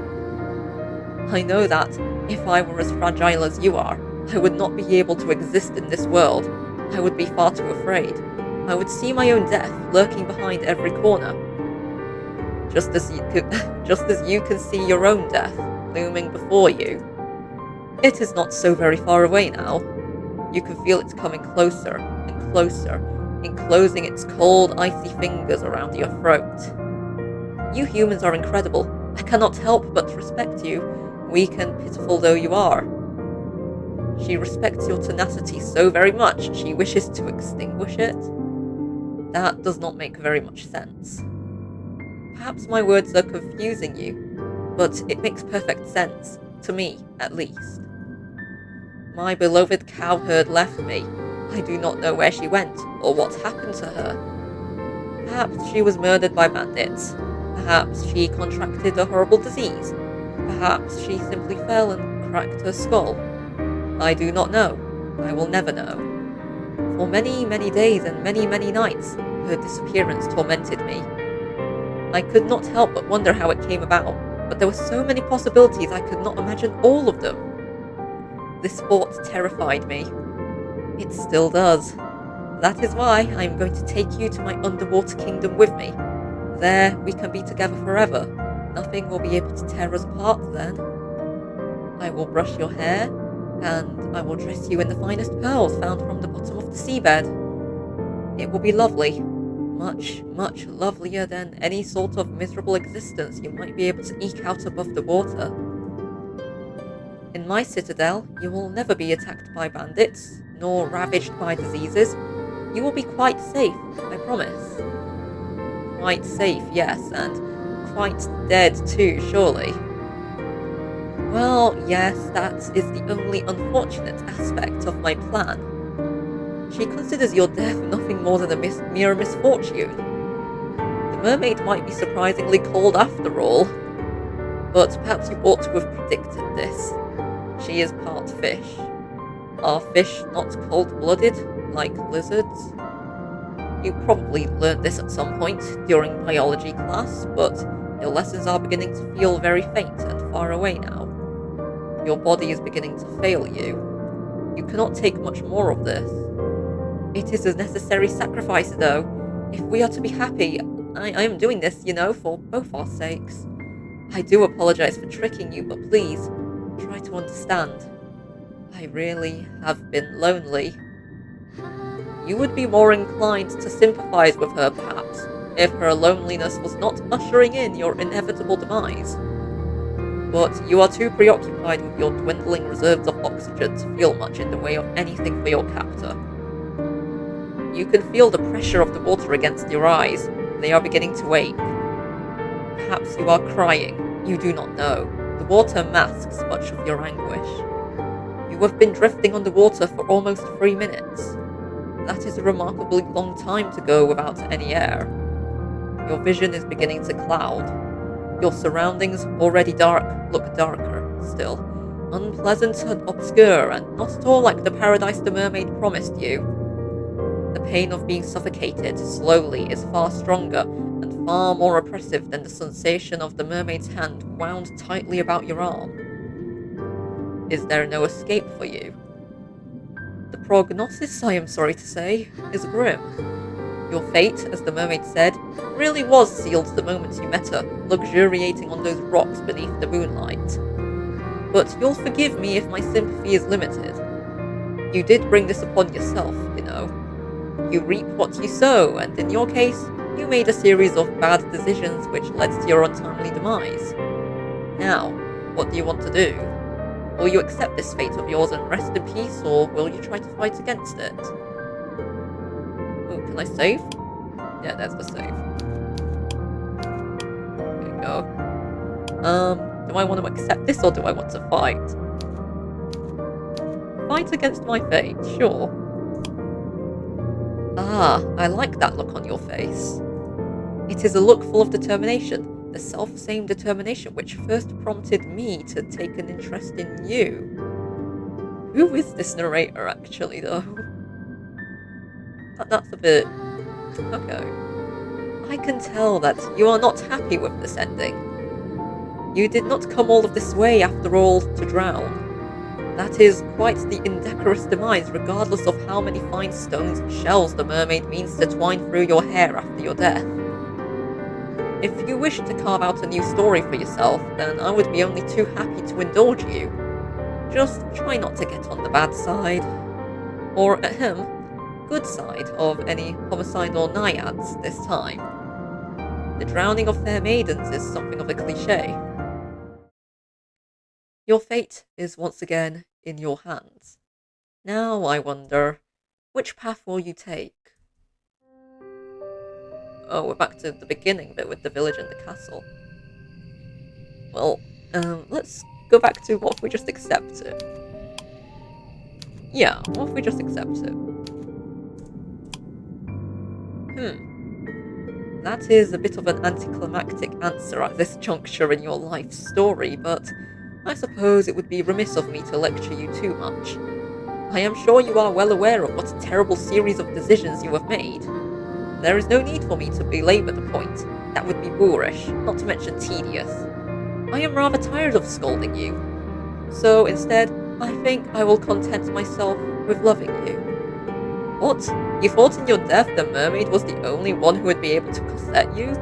I know that, if I were as fragile as you are, I would not be able to exist in this world. I would be far too afraid. I would see my own death lurking behind every corner. Just as you can see your own death looming before you. It is not so very far away now. You can feel it coming closer and closer, enclosing its cold, icy fingers around your throat. You humans are incredible. I cannot help but respect you, weak and pitiful though you are. She respects your tenacity so very much, she wishes to extinguish it? That does not make very much sense. Perhaps my words are confusing you, but it makes perfect sense, to me, at least. My beloved cowherd left me. I do not know where she went, or what happened to her. Perhaps she was murdered by bandits. Perhaps she contracted a horrible disease. Perhaps she simply fell and cracked her skull. I do not know. I will never know. For many, many days and many, many nights, her disappearance tormented me. I could not help but wonder how it came about, but there were so many possibilities I could not imagine all of them. This thought terrified me. It still does. That is why I am going to take you to my underwater kingdom with me. There we can be together forever. Nothing will be able to tear us apart then. I will brush your hair, and I will dress you in the finest pearls found from the bottom of the seabed. It will be lovely. Much, much lovelier than any sort of miserable existence you might be able to eke out above the water. In my citadel, you will never be attacked by bandits, nor ravaged by diseases. You will be quite safe, I promise. Quite safe, yes, and quite dead too, surely. Well, yes, that is the only unfortunate aspect of my plan. She considers your death nothing more than a mere misfortune. The mermaid might be surprisingly cold after all. But perhaps you ought to have predicted this. She is part fish. Are fish not cold-blooded, like lizards? You probably learned this at some point during biology class, but your lessons are beginning to feel very faint and far away now. Your body is beginning to fail you. You cannot take much more of this. It is a necessary sacrifice, though. If we are to be happy, I am doing this, for both our sakes. I do apologize for tricking you, but please, try to understand. I really have been lonely. You would be more inclined to sympathize with her, perhaps, if her loneliness was not ushering in your inevitable demise. But you are too preoccupied with your dwindling reserves of oxygen to feel much in the way of anything for your captor. You can feel the pressure of the water against your eyes. They are beginning to ache. Perhaps you are crying. You do not know. The water masks much of your anguish. You have been drifting on the water for almost 3 minutes. That is a remarkably long time to go without any air. Your vision is beginning to cloud. Your surroundings, already dark, look darker still. Unpleasant and obscure, and not at all like the paradise the mermaid promised you. The pain of being suffocated slowly is far stronger and far more oppressive than the sensation of the mermaid's hand wound tightly about your arm. Is there no escape for you? The prognosis, I am sorry to say, is grim. Your fate, as the mermaid said, really was sealed the moment you met her, luxuriating on those rocks beneath the moonlight. But you'll forgive me if my sympathy is limited. You did bring this upon yourself, you know. You reap what you sow, and in your case, you made a series of bad decisions which led to your untimely demise. Now, what do you want to do? Will you accept this fate of yours and rest in peace, or will you try to fight against it? Oh, can I save? Yeah, there's the save. There we go. Do I want to accept this, or do I want to fight? Fight against my fate, sure. Ah, I like that look on your face. It is a look full of determination, the self-same determination which first prompted me to take an interest in you. Who is this narrator, actually, though? That's a bit... okay. I can tell that you are not happy with this ending. You did not come all of this way, after all, to drown. That is quite the indecorous demise, regardless of how many fine stones and shells the mermaid means to twine through your hair after your death. If you wish to carve out a new story for yourself, then I would be only too happy to indulge you. Just try not to get on the bad side. Or, good side of any homicidal naiads this time. The drowning of fair maidens is something of a cliché. Your fate is once again in your hands. Now, I wonder, which path will you take? Oh, we're back to the beginning bit with the village and the castle. Well, let's go back to what if we just accept it. Yeah, what if we just accept it? That is a bit of an anticlimactic answer at this juncture in your life story, but I suppose it would be remiss of me to lecture you too much. I am sure you are well aware of what a terrible series of decisions you have made. There is no need for me to belabor the point. That would be boorish, not to mention tedious. I am rather tired of scolding you. So instead, I think I will content myself with loving you. What? You thought in your death the mermaid was the only one who would be able to corset you?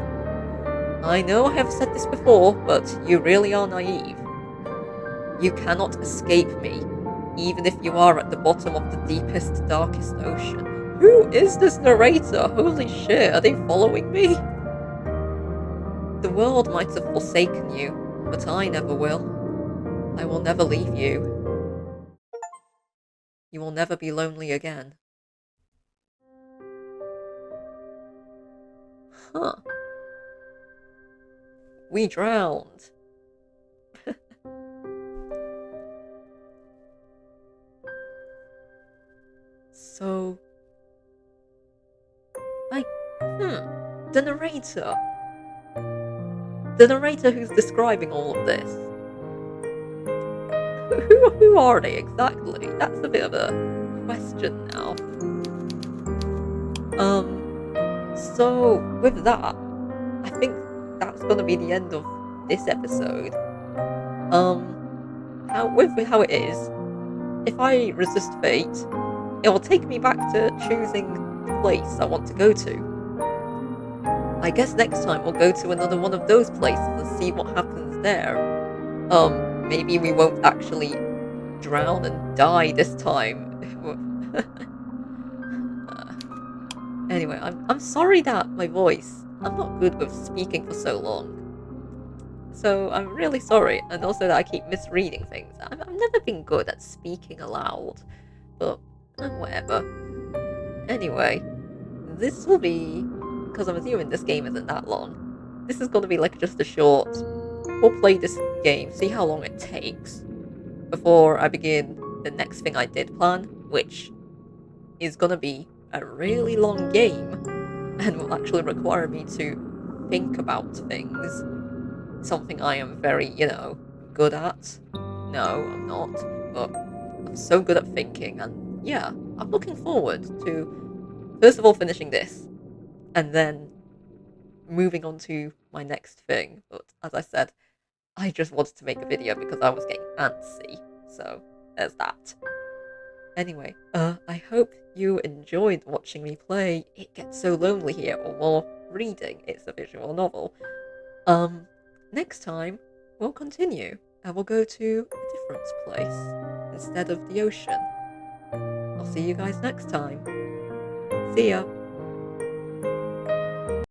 I know I have said this before, but you really are naive. You cannot escape me, even if you are at the bottom of the deepest, darkest ocean. Who is this narrator? Holy shit, are they following me? The world might have forsaken you, but I never will. I will never leave you. You will never be lonely again. Huh. We drowned. So... The narrator. The narrator who's describing all of this. Who are they exactly? That's a bit of a question now. So with that, I think that's gonna be the end of this episode. How it is, if I resist fate, it will take me back to choosing the place I want to go to. I guess next time we'll go to another one of those places and see what happens there. Maybe we won't actually drown and die this time. Anyway, I'm sorry that my voice I'm not good with speaking for so long. So I'm really sorry, and also that I keep misreading things. I've never been good at speaking aloud, but whatever. Anyway, this will be, because I'm assuming this game isn't that long, this is going to be like just a short. We'll play this game, see how long it takes before I begin the next thing I did plan, which is going to be a really long game and will actually require me to think about things. Something I am very, good at. No, I'm not, but I'm so good at thinking, and yeah, I'm looking forward to, first of all, finishing this, and then moving on to my next thing. But as I said, I just wanted to make a video because I was getting antsy, so there's that. Anyway, I hope you enjoyed watching me play It Gets So Lonely Here, or more, reading It's a Visual Novel. Next time, we'll continue, and we'll go to a different place, instead of the ocean. I'll see you guys next time. See ya!